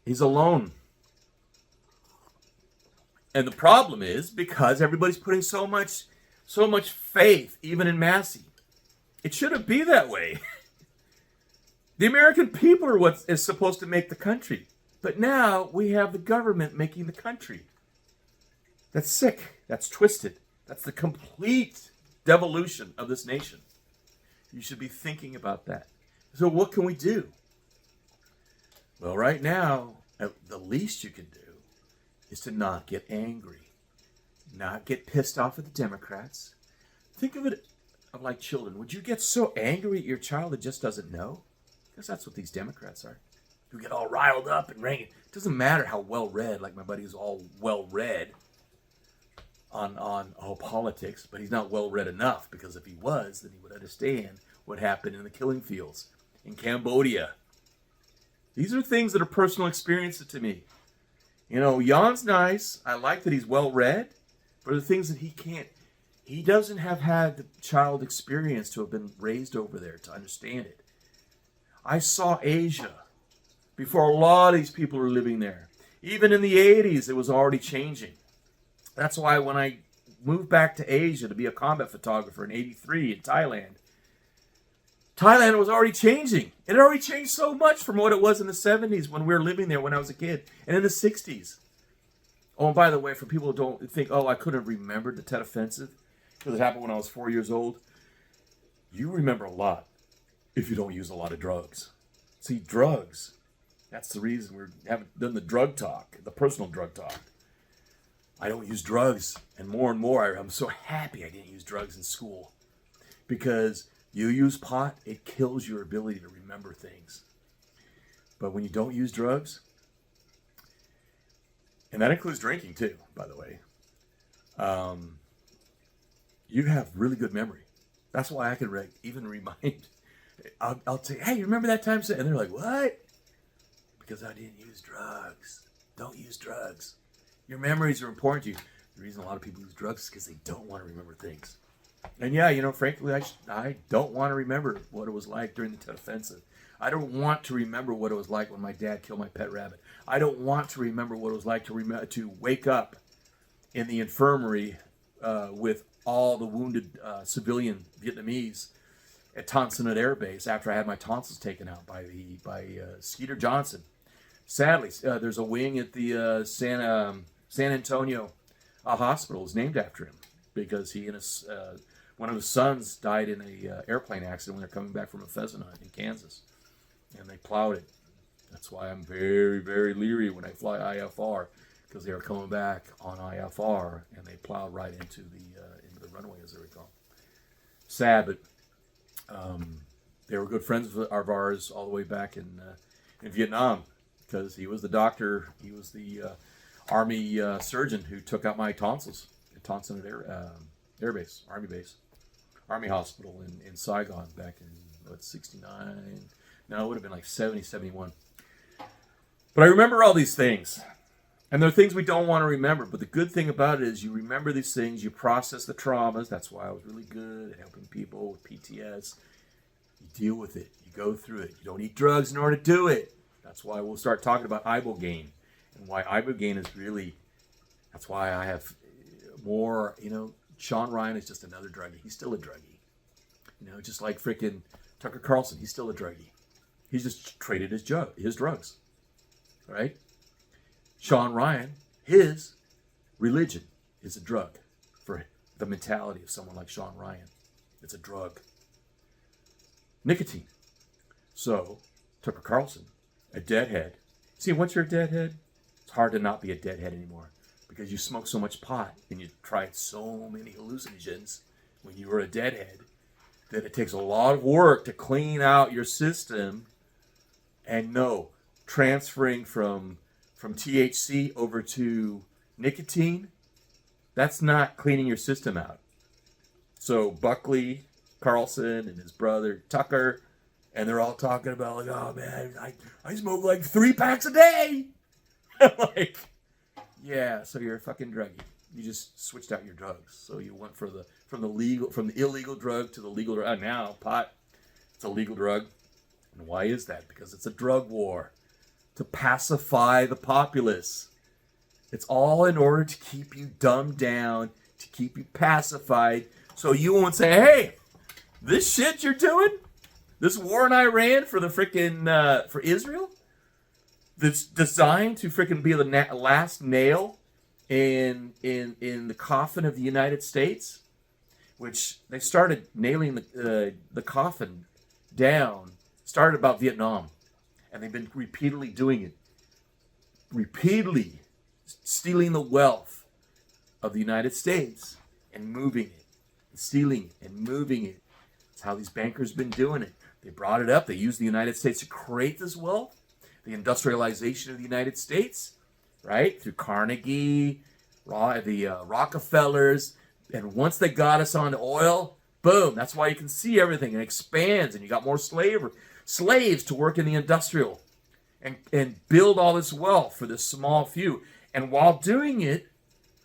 [SPEAKER 1] He's alone. And the problem is because everybody's putting so much faith even in Massey. It shouldn't be that way. The American people are what is supposed to make the country. But now we have the government making the country. That's sick. That's twisted. That's the complete devolution of this nation. You should be thinking about that. So what can we do? Well, right now, the least you can do is to not get angry. Not get pissed off at the Democrats. Think of it like children. Would you get so angry at your child that just doesn't know? Because that's what these Democrats are. You get all riled up and ringing. It doesn't matter how well-read, like my buddy is all well-read on politics, but he's not well-read enough, because if he was, then he would understand what happened in the killing fields in Cambodia. These are things that are personal experiences to me. You know, Jan's nice. I like that he's well-read, but the things that he doesn't have had the child experience to have been raised over there to understand it. I saw Asia before a lot of these people were living there. Even in the 80s, it was already changing. That's why when I moved back to Asia to be a combat photographer in 83 in Thailand was already changing. It had already changed so much from what it was in the 70s when we were living there when I was a kid, and in the 60s. Oh, and by the way, for people who don't think, oh, I couldn't have remembered the Tet Offensive because it happened when I was 4 years old. You remember a lot. if you don't use a lot of drugs. See, drugs, that's the reason we haven't done the drug talk, the personal drug talk. I don't use drugs, and more, I'm so happy I didn't use drugs in school. Because you use pot, it kills your ability to remember things. But when you don't use drugs, and that includes drinking too, by the way, you have really good memory. That's why I can even remind, I'll say, hey, you remember that time? And they're like, what? Because I didn't use drugs. Don't use drugs. Your memories are important to you. The reason a lot of people use drugs is because they don't want to remember things. And yeah, frankly, I don't want to remember what it was like during the Tet Offensive. I don't want to remember what it was like when my dad killed my pet rabbit. I don't want to remember what it was like to wake up in the infirmary with all the wounded civilian Vietnamese at Tonson Air Base after I had my tonsils taken out by Skeeter Johnson. Sadly, there's a wing at the San Antonio hospital is named after him because he and one of his sons died in a airplane accident when they're coming back from a pheasant hunt in Kansas, and they plowed it. That's why I'm very, very leery when I fly IFR, because they were coming back on IFR and they plowed right into the runway, as they recall. Sad, but they were good friends of ours all the way back in Vietnam, because he was the doctor, he was the Army surgeon who took out my tonsils at Tonson Air Base, Army base, Army hospital in Saigon back in 69. No, it would have been like 70, 71. But I remember all these things. And they're things we don't want to remember. But the good thing about it is you remember these things, you process the traumas. That's why I was really good at helping people with PTS. You deal with it. You go through it. You don't eat drugs in order to do it. That's why we'll start talking about ibogaine. And why ibogaine is really, that's why I have more, Sean Ryan is just another druggie. He's still a druggie. Just like freaking Tucker Carlson, he's still a druggie. He's just traded his drugs. Right? Sean Ryan, his religion is a drug for the mentality of someone like Sean Ryan. It's a drug. Nicotine. So, Tucker Carlson, a deadhead. See, once you're a deadhead, it's hard to not be a deadhead anymore, because you smoke so much pot and you tried so many hallucinogens when you were a deadhead that it takes a lot of work to clean out your system. And no, transferring from THC over to nicotine, that's not cleaning your system out. So Buckley Carlson and his brother Tucker, and they're all talking about like, oh man, I smoke like 3 packs a day. Like, yeah, so you're a fucking druggie. You just switched out your drugs. So you went from the illegal drug to the legal drug. Now pot, it's a legal drug. And why is that? Because it's a drug war to pacify the populace. It's all in order to keep you dumbed down, to keep you pacified, so you won't say, hey, this shit you're doing, this war in Iran for the freaking for Israel, that's designed to freaking be the last nail in the coffin of the United States, which they started nailing the coffin down, started about Vietnam, and they've been repeatedly doing it, repeatedly stealing the wealth of the United States and moving it, and stealing it and moving it. That's how these bankers have been doing it. They brought it up. They used the United States to create this wealth, the industrialization of the United States, right? Through Carnegie, the Rockefellers. And once they got us on oil, boom, that's why you can see everything. It expands, and you got more slaves to work in the industrial and build all this wealth for this small few. And while doing it,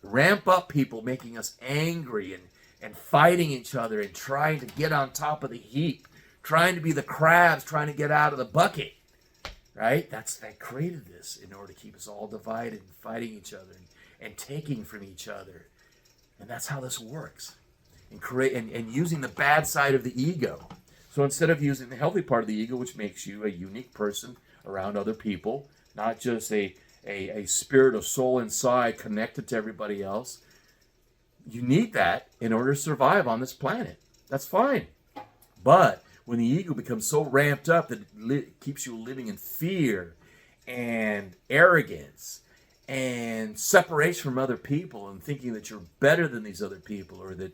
[SPEAKER 1] ramp up people, making us angry and fighting each other and trying to get on top of the heap, trying to be the crabs, trying to get out of the bucket, right? They created this in order to keep us all divided and fighting each other and taking from each other. And that's how this works. And using the bad side of the ego. So instead of using the healthy part of the ego, which makes you a unique person around other people, not just a spirit of soul inside connected to everybody else, you need that in order to survive on this planet. That's fine. But when the ego becomes so ramped up that it keeps you living in fear and arrogance and separation from other people and thinking that you're better than these other people, or that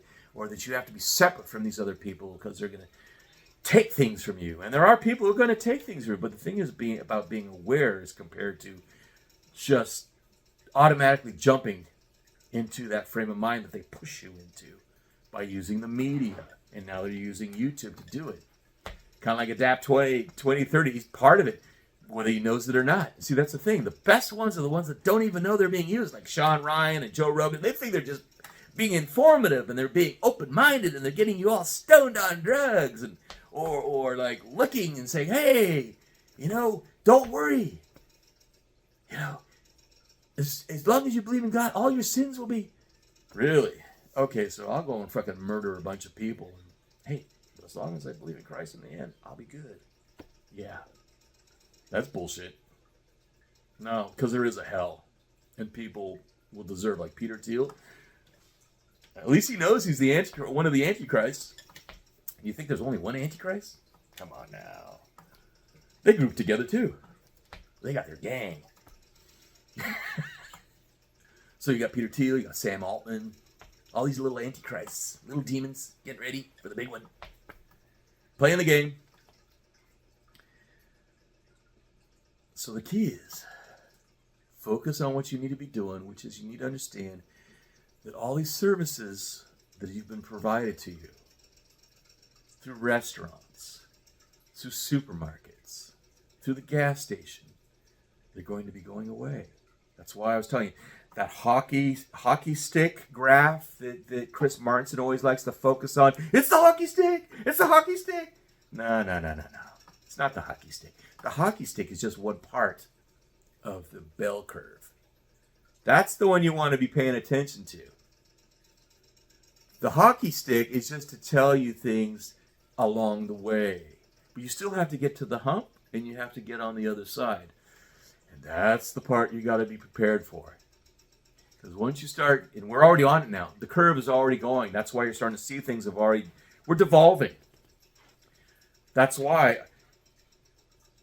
[SPEAKER 1] you have to be separate from these other people because they're going to take things from you. And there are people who are going to take things from you, but the thing is about being aware as compared to just automatically jumping into that frame of mind that they push you into by using the media. And now they're using YouTube to do it. Kind of like Adapt 2030, he's part of it, whether he knows it or not. See, that's the thing. The best ones are the ones that don't even know they're being used, like Sean Ryan and Joe Rogan. They think they're just being informative and they're being open-minded and they're getting you all stoned on drugs and or like looking and saying, hey, don't worry. As long as you believe in God, all your sins will be... Really? Okay, so I'll go and fucking murder a bunch of people. And, hey, but as long as I believe in Christ in the end, I'll be good. Yeah. That's bullshit. No, because there is a hell. And people will deserve, like Peter Thiel. At least he knows he's one of the antichrists. You think there's only one antichrist? Come on now. They group together too. They got their gang. So you got Peter Thiel, you got Sam Altman, all these little antichrists, little demons, getting ready for the big one. Playing the game. So the key is, focus on what you need to be doing, which is you need to understand that all these services that have been provided to you through restaurants, through supermarkets, through the gas station, they're going to be going away. That's why I was telling you, that hockey stick graph that Chris Martinson always likes to focus on. It's the hockey stick! It's the hockey stick! No. It's not the hockey stick. The hockey stick is just one part of the bell curve. That's the one you want to be paying attention to. The hockey stick is just to tell you things along the way. But you still have to get to the hump, and you have to get on the other side. And that's the part you got to be prepared for. Because once you start, and we're already on it now, the curve is already going. That's why you're starting to see things we're devolving. That's why,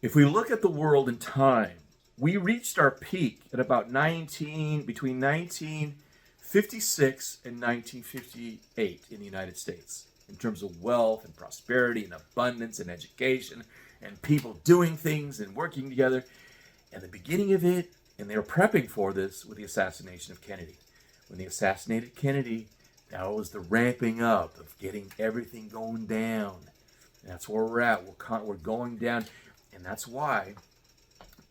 [SPEAKER 1] if we look at the world in time, we reached our peak at about between 1956 and 1958 in the United States, in terms of wealth and prosperity and abundance and education and people doing things and working together. And the beginning of it, and they were prepping for this with the assassination of Kennedy. When they assassinated Kennedy, that was the ramping up of getting everything going down. And that's where we're at. We're going down. And that's why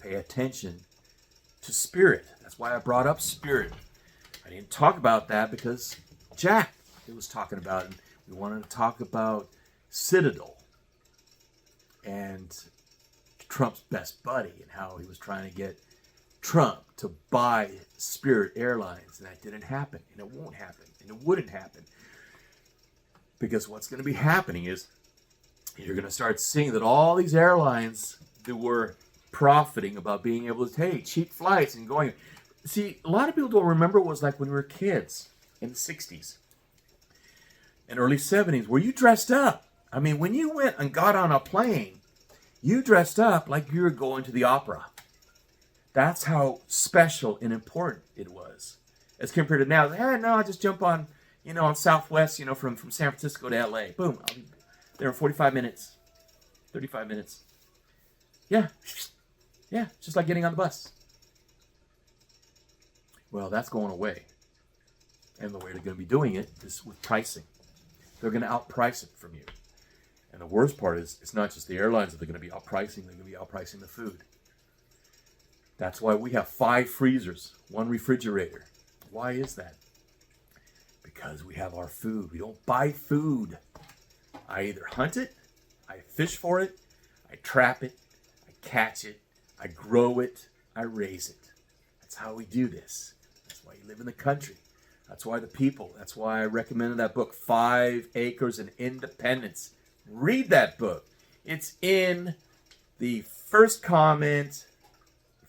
[SPEAKER 1] pay attention to spirit. That's why I brought up spirit. I didn't talk about that because Jack was talking about it. We wanted to talk about Citadel and Trump's best buddy and how he was trying to get Trump to buy Spirit Airlines, and that didn't happen, and it won't happen, and it wouldn't happen. Because what's going to be happening is you're going to start seeing that all these airlines that were profiting about being able to take cheap flights and going. See, a lot of people don't remember what it was like when we were kids in the 60s and early 70s, where you dressed up. I mean, when you went and got on a plane, you dressed up like you were going to the opera. That's how special and important it was. As compared to now, no, I just jump on, on Southwest, from San Francisco to LA. Boom, I'll be there in 45 minutes, 35 minutes. Yeah, just like getting on the bus. Well, that's going away. And the way they're going to be doing it is with pricing. They're going to outprice it from you. And the worst part is, it's not just the airlines that they're going to be outpricing, they're going to be outpricing the food. That's why we have 5 freezers, 1 refrigerator. Why is that? Because we have our food. We don't buy food. I either hunt it, I fish for it, I trap it, I catch it, I grow it, I raise it. That's how we do this. That's why you live in the country. That's why that's why I recommended that book, 5 Acres and Independence. Read that book. It's in the first comment.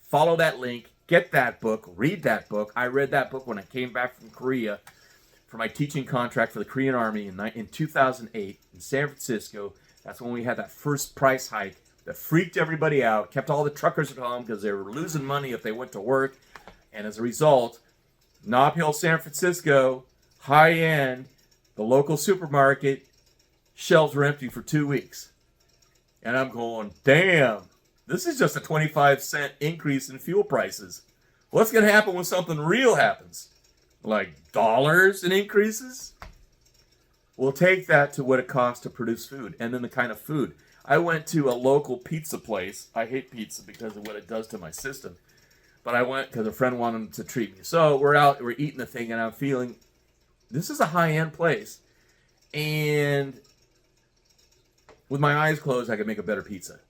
[SPEAKER 1] Follow that link. Get that book. Read that book. I read that book when I came back from Korea for my teaching contract for the Korean Army in 2008 in San Francisco. That's when we had that first price hike that freaked everybody out, kept all the truckers at home because they were losing money if they went to work. And as a result, Nob Hill, San Francisco, high end, the local supermarket, shelves were empty for 2 weeks. And I'm going, damn, this is just a 25-cent increase in fuel prices. What's going to happen when something real happens? Like dollars in increases? We'll take that to what it costs to produce food, and then the kind of food. I went to a local pizza place. I hate pizza because of what it does to my system. But I went because a friend wanted to treat me. So we're out, we're eating the thing, and I'm feeling, this is a high-end place. And with my eyes closed, I could make a better pizza.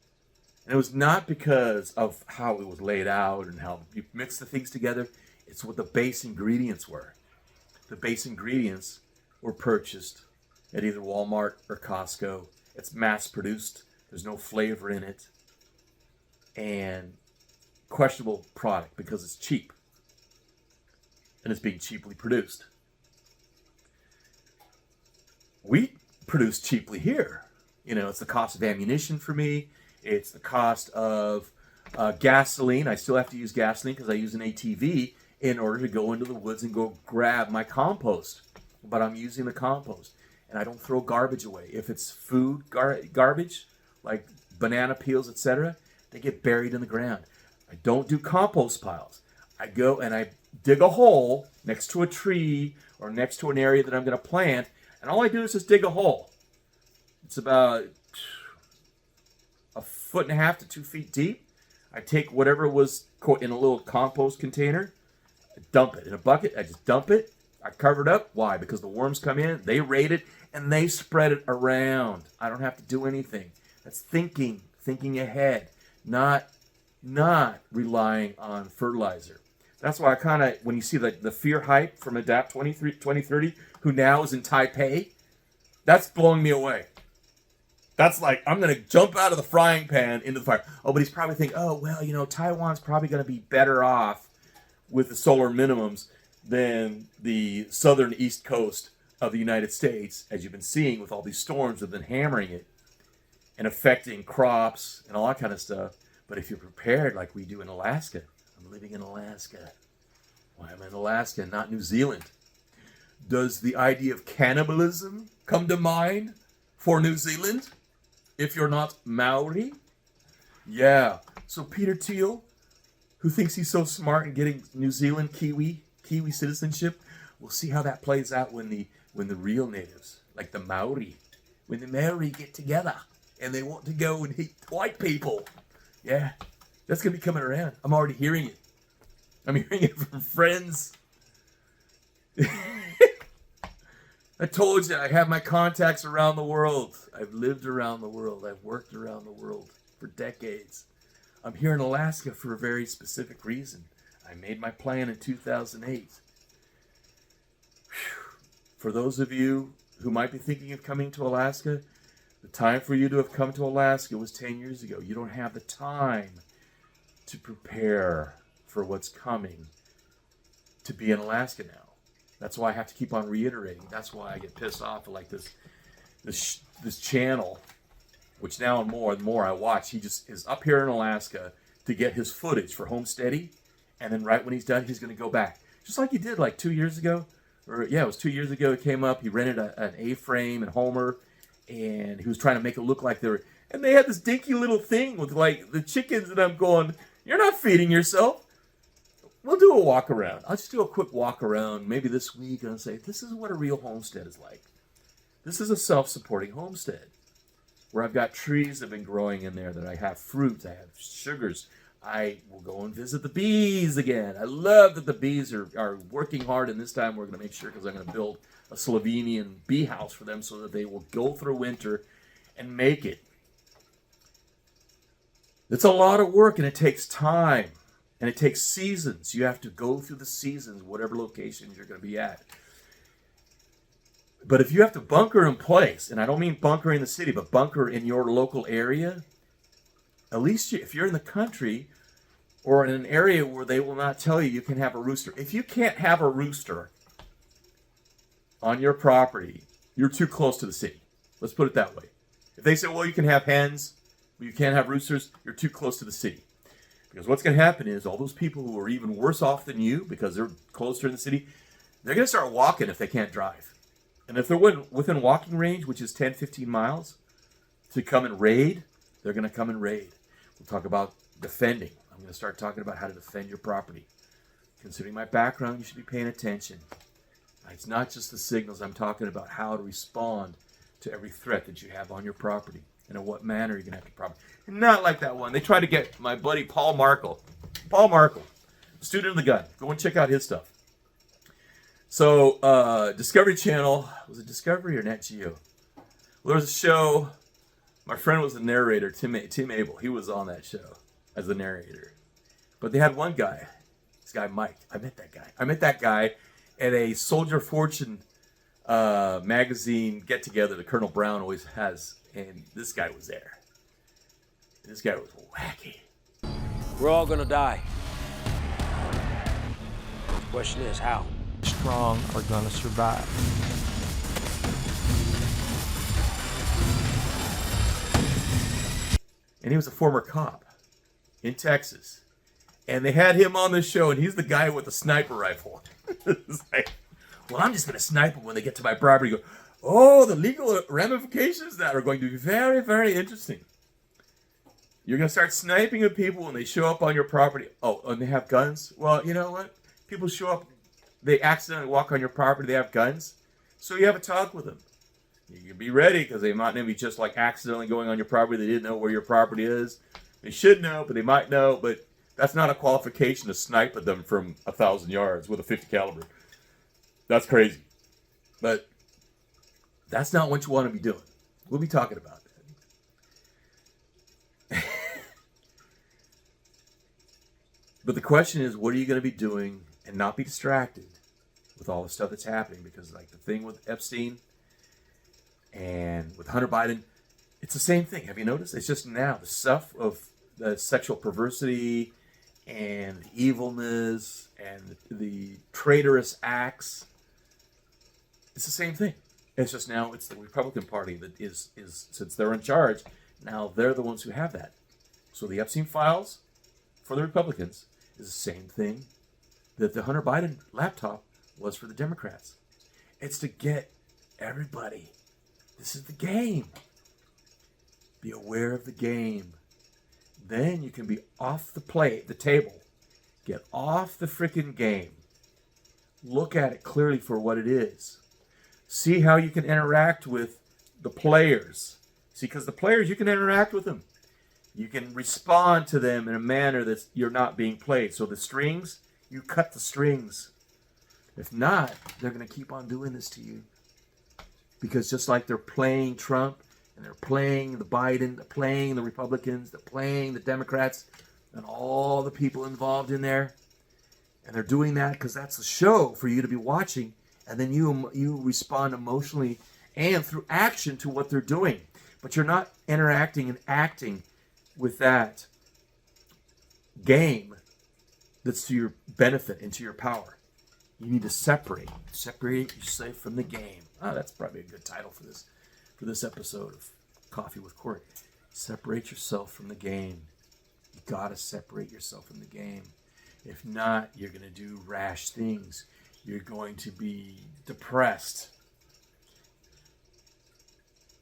[SPEAKER 1] And it was not because of how it was laid out and how you mix the things together. It's what the base ingredients were. The base ingredients were purchased at either Walmart or Costco. It's mass-produced. There's no flavor in it. And questionable product because it's cheap. And it's being cheaply produced. We produce cheaply here. You know, it's the cost of ammunition for me. It's the cost of gasoline. I still have to use gasoline because I use an ATV in order to go into the woods and go grab my compost. But I'm using the compost. And I don't throw garbage away. If it's food garbage, like banana peels, etc., they get buried in the ground. I don't do compost piles. I go and I dig a hole next to a tree or next to an area that I'm going to plant. And all I do is just dig a hole. It's about 1.5 to 2 feet deep. I take whatever was in a little compost container, I dump it in a bucket. I just dump it. I cover it up. Why? Because the worms come in, they raid it, and they spread it around. I don't have to do anything. That's thinking ahead, not relying on fertilizer. That's why I kind of, when you see the fear hype from Adapt 2030, who now is in Taipei, that's blowing me away. That's like, I'm going to jump out of the frying pan into the fire. Oh, but he's probably thinking, oh, well, you know, Taiwan's probably going to be better off with the solar minimums than the southern east coast of the United States, as you've been seeing with all these storms that have been hammering it and affecting crops and all that kind of stuff. But if you're prepared like we do in Alaska, I'm living in Alaska. Why am I in Alaska and not New Zealand? Does the idea of cannibalism come to mind for New Zealand if you're not Maori? Yeah. So Peter Thiel, who thinks he's so smart in getting New Zealand Kiwi citizenship, we'll see how that plays out when the real natives, like the Maori, when the Maori get together and they want to go and hate white people. Yeah, that's going to be coming around. I'm already hearing it. I'm hearing it from friends. I told you I have my contacts around the world. I've lived around the world. I've worked around the world for decades. I'm here in Alaska for a very specific reason. I made my plan in 2008. For those of you who might be thinking of coming to Alaska, the time for you to have come to Alaska was 10 years ago. You don't have the time to prepare for what's coming to be in Alaska now. That's why I have to keep on reiterating. That's why I get pissed off at like this channel, which now and more I watch. He just is up here in Alaska to get his footage for Homesteady, and then right when he's done, he's going to go back. Just like he did like 2 years ago. Or yeah, it was 2 years ago. He came up. He rented an A-frame and Homer, and he was trying to make it look like they were. And they had this dinky little thing with like the chickens, and I'm going, "You're not feeding yourself." We'll do a walk around. I'll just do a quick walk around, maybe this week, and I'll say, "This is what a real homestead is like. This is a self-supporting homestead, where I've got trees that have been growing in there. That I have fruits. I have sugars." I will go and visit the bees again. I love that the bees are working hard, and this time we're going to make sure, because I'm going to build a Slovenian bee house for them so that they will go through winter and make it. It's a lot of work, and it takes time, and it takes seasons. You have to go through the seasons, whatever locations you're going to be at. But if you have to bunker in place, and I don't mean bunker in the city, but bunker in your local area, at least if you're in the country or in an area where they will not tell you can have a rooster. If you can't have a rooster on your property, you're too close to the city. Let's put it that way. If they say, well, you can have hens, but you can't have roosters, you're too close to the city. Because what's going to happen is all those people who are even worse off than you because they're closer to the city, they're going to start walking if they can't drive. And if they're within walking range, which is 10, 15 miles, to come and raid, they're going to come and raid. We'll talk about defending. I'm going to start talking about how to defend your property. Considering my background, you should be paying attention. It's not just the signals. I'm talking about how to respond to every threat that you have on your property and in what manner you're going to have to property. And not like that one. They tried to get my buddy Paul Markle, student of the gun. Go and check out his stuff. So, Discovery Channel, was it Discovery or Nat Geo? Well, there was a show. My friend was the narrator, Tim Abel. He was on that show as the narrator. But they had one guy, this guy Mike. I met that guy at a Soldier Fortune magazine get-together that Colonel Brown always has. And this guy was there. This guy was wacky.
[SPEAKER 4] We're all gonna die. The question is how?
[SPEAKER 5] Strong are gonna survive.
[SPEAKER 1] And he was a former cop in Texas. And they had him on the show, and he's the guy with the sniper rifle. It's like, well, I'm just going to snipe them when they get to my property. You go, oh, the legal ramifications of that are going to be very, very interesting. You're going to start sniping at people when they show up on your property. Oh, and they have guns? Well, you know what? People show up, they accidentally walk on your property, they have guns. So you have a talk with them. You can be ready because they might not be just like accidentally going on your property. They didn't know where your property is. They should know, but they might know. But that's not a qualification to snipe at them from 1,000 yards with a 50 caliber. That's crazy. But that's not what you want to be doing. We'll be talking about that. But the question is, what are you going to be doing and not be distracted with all the stuff that's happening? Because like the thing with Epstein and with Hunter Biden, it's the same thing. Have you noticed? It's just now the stuff of the sexual perversity and the evilness and the traitorous acts. It's the same thing. It's just now it's the Republican Party that is since they're in charge, now they're the ones who have that. So the Epstein files for the Republicans is the same thing that the Hunter Biden laptop was for the Democrats. It's to get everybody. This is the game. Be aware of the game. Then you can be off the table. Get off the freaking game. Look at it clearly for what it is. See how you can interact with the players. See, because the players, you can interact with them. You can respond to them in a manner that you're not being played. So the strings, you cut the strings. If not, they're going to keep on doing this to you. Because just like they're playing Trump, and they're playing the Biden, they're playing the Republicans, they're playing the Democrats, and all the people involved in there. And they're doing that because that's the show for you to be watching. And then you respond emotionally and through action to what they're doing. But you're not interacting and acting with that game that's to your benefit and to your power. You need to separate yourself from the game. Oh, that's probably a good title for this episode of Coffee with Cork. Separate yourself from the game. You gotta separate yourself from the game. If not, you're gonna do rash things. You're going to be depressed.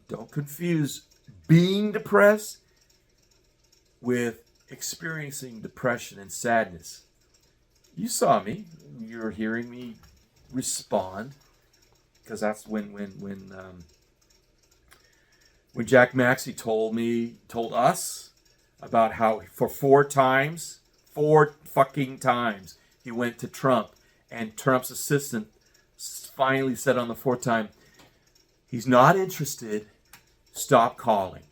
[SPEAKER 1] Don't confuse being depressed with experiencing depression and sadness. You saw me. You're hearing me respond, because that's when Jack Maxey told us about how for four fucking times, he went to Trump, and Trump's assistant finally said on the fourth time, he's not interested, stop calling.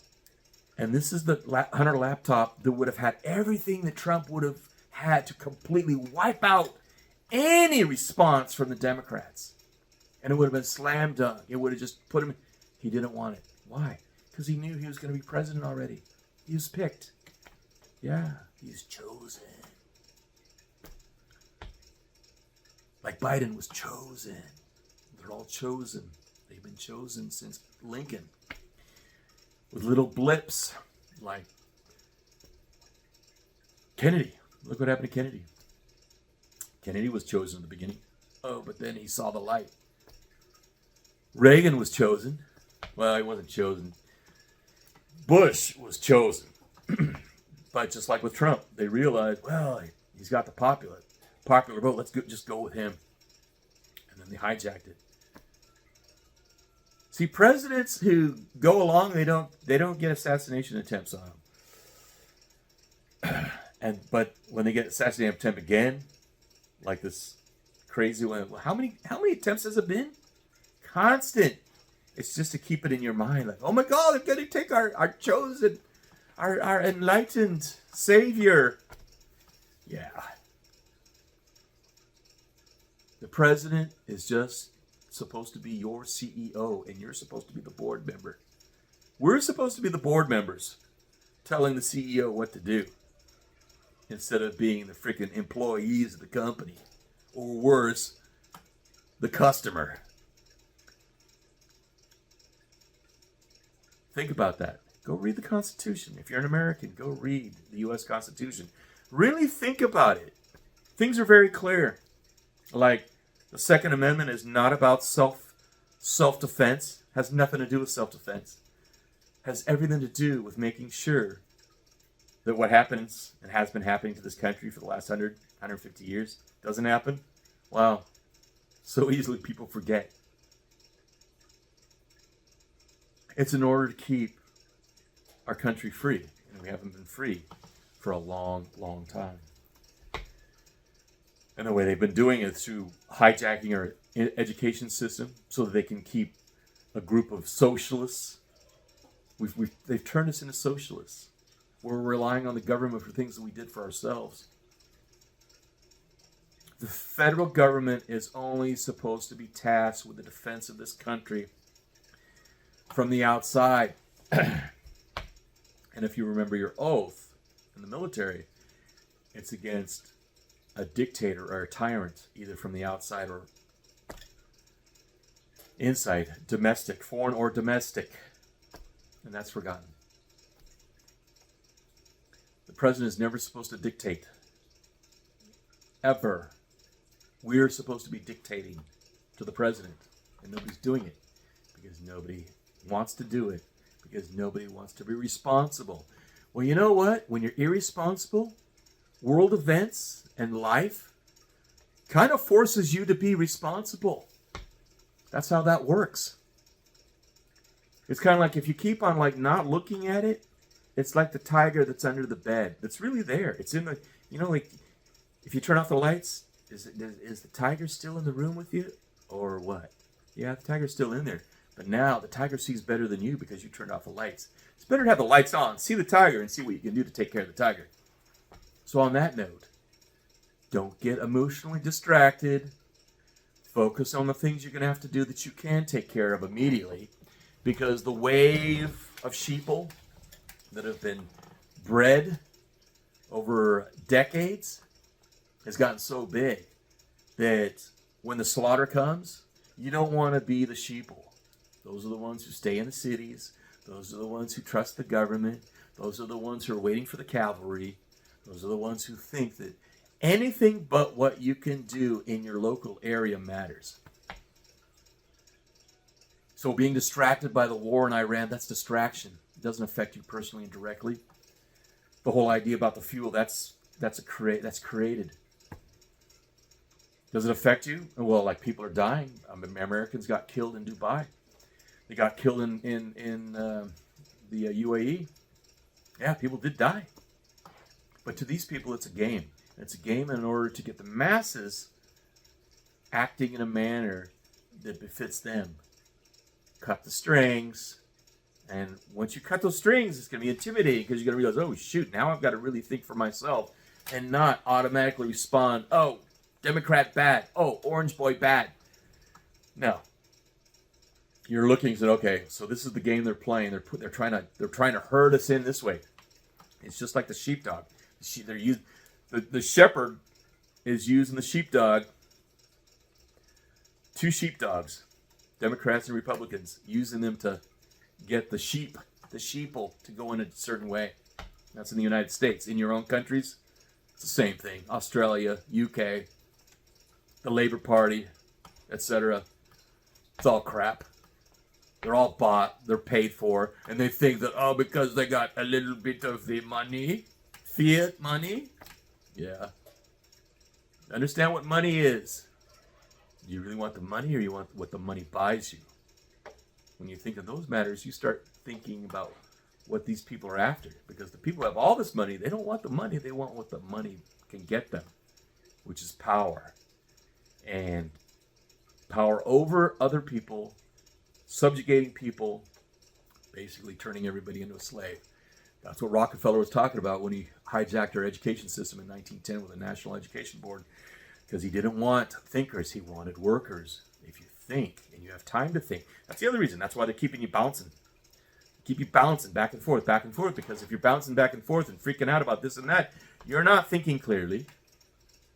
[SPEAKER 1] And this is the Hunter laptop that would have had everything that Trump would have had to completely wipe out any response from the Democrats. And it would have been slam dunk. It would have just put him. He didn't want it. Why? Because he knew he was going to be president already. He was picked. Yeah, he's chosen. Like Biden was chosen. They're all chosen. They've been chosen since Lincoln. with little blips like Kennedy. Look what happened to Kennedy. Kennedy was chosen in the beginning. Oh, but then he saw the light. Reagan was chosen. Well, he wasn't chosen. Bush was chosen. But just like with Trump, they realized, well, he's got the popular vote. Let's just go with him. And then they hijacked it. See, presidents who go along, they don't get assassination attempts on them. But when they get assassination attempt again, like this crazy one, how many attempts has it been? Constant. It's just to keep it in your mind, like, oh my God, they're going to take our chosen, our enlightened savior. Yeah. The president is just supposed to be your CEO, and you're supposed to be the board member. We're supposed to be the board members telling the CEO what to do instead of being the freaking employees of the company, or worse, the customer. Think about that. Go read the Constitution. If you're an American, go read the US Constitution. Really think about it. Things are very clear. Like, the Second Amendment is not about self-defense. Has nothing to do with self-defense. Has everything to do with making sure that what happens and has been happening to this country for the last 150 years doesn't happen. Wow. So easily people forget. It's in order to keep our country free. And we haven't been free for a long, long time. And the way they've been doing it through hijacking our education system so that they can keep a group of socialists. They've turned us into socialists. We're relying on the government for things that we did for ourselves. The federal government is only supposed to be tasked with the defense of this country from the outside. And if you remember your oath in the military, it's against a dictator or a tyrant, either from the outside or inside, domestic, foreign or domestic. And that's forgotten. The president is never supposed to dictate. Ever. We're supposed to be dictating to the president. And nobody's doing it. Because nobody wants to do it. Because nobody wants to be responsible. Well, you know what? When you're irresponsible, world events and life kind of forces you to be responsible. That's how that works. It's kind of like if you keep on like not looking at it, it's like the tiger that's under the bed. That's really there. It's in the, like if you turn off the lights, is the tiger still in the room with you or what? Yeah, the tiger's still in there. But now the tiger sees better than you because you turned off the lights. It's better to have the lights on, see the tiger, and see what you can do to take care of the tiger. So on that note, don't get emotionally distracted. Focus on the things you're going to have to do that you can take care of immediately. Because the wave of sheeple that have been bred over decades has gotten so big that when the slaughter comes, you don't want to be the sheeple. Those are the ones who stay in the cities. Those are the ones who trust the government. Those are the ones who are waiting for the cavalry. Those are the ones who think that anything but what you can do in your local area matters. So being distracted by the war in Iran, that's distraction. It doesn't affect you personally and directly. The whole idea about the fuel, that's created. Does it affect you? Well, like people are dying. Americans got killed in Dubai. They got killed in the UAE. Yeah, people did die. But to these people, it's a game. It's a game in order to get the masses acting in a manner that befits them. Cut the strings. And once you cut those strings, it's going to be intimidating because you're going to realize, oh, shoot, now I've got to really think for myself and not automatically respond, oh, Democrat bad. Oh, Orange Boy bad. No. You're looking and said, okay, so this is the game they're playing. They're trying to herd us in this way. It's just like the sheepdog. The shepherd is using the sheepdog. Two sheepdogs, Democrats and Republicans, using them to get the sheep the sheeple to go in a certain way. That's in the United States. In your own countries, it's the same thing. Australia, UK, the Labour Party, etc. It's all crap. They're all bought, they're paid for, and they think that, oh, because they got a little bit of the money, fiat money. Yeah. Understand what money is. Do you really want the money, or you want what the money buys you? When you think of those matters, you start thinking about what these people are after. Because the people who have all this money, they don't want the money, they want what the money can get them, which is power. And power over other people, subjugating people, basically turning everybody into a slave. That's what Rockefeller was talking about when he hijacked our education system in 1910 with the National Education Board, because he didn't want thinkers, he wanted workers. If you think and you have time to think, that's the other reason. That's why they're keeping you bouncing. Keep you bouncing back and forth, because if you're bouncing back and forth and freaking out about this and that, you're not thinking clearly.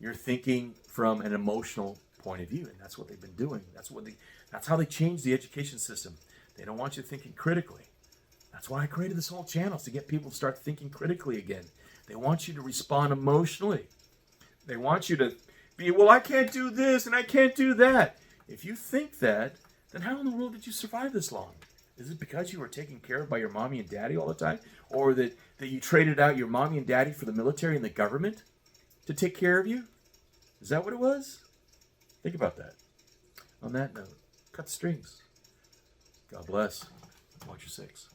[SPEAKER 1] You're thinking from an emotional point of view, and that's what they've been doing. That's how they changed the education system. They don't want you thinking critically. That's why I created this whole channel, to get people to start thinking critically again. They want you to respond emotionally. They want you to be, well, I can't do this and I can't do that. If you think that, then how in the world did you survive this long? Is it because you were taken care of by your mommy and daddy all the time? Or that you traded out your mommy and daddy for the military and the government to take care of you? Is that what it was? Think about that. On that note, cut the strings. God bless. Watch your six.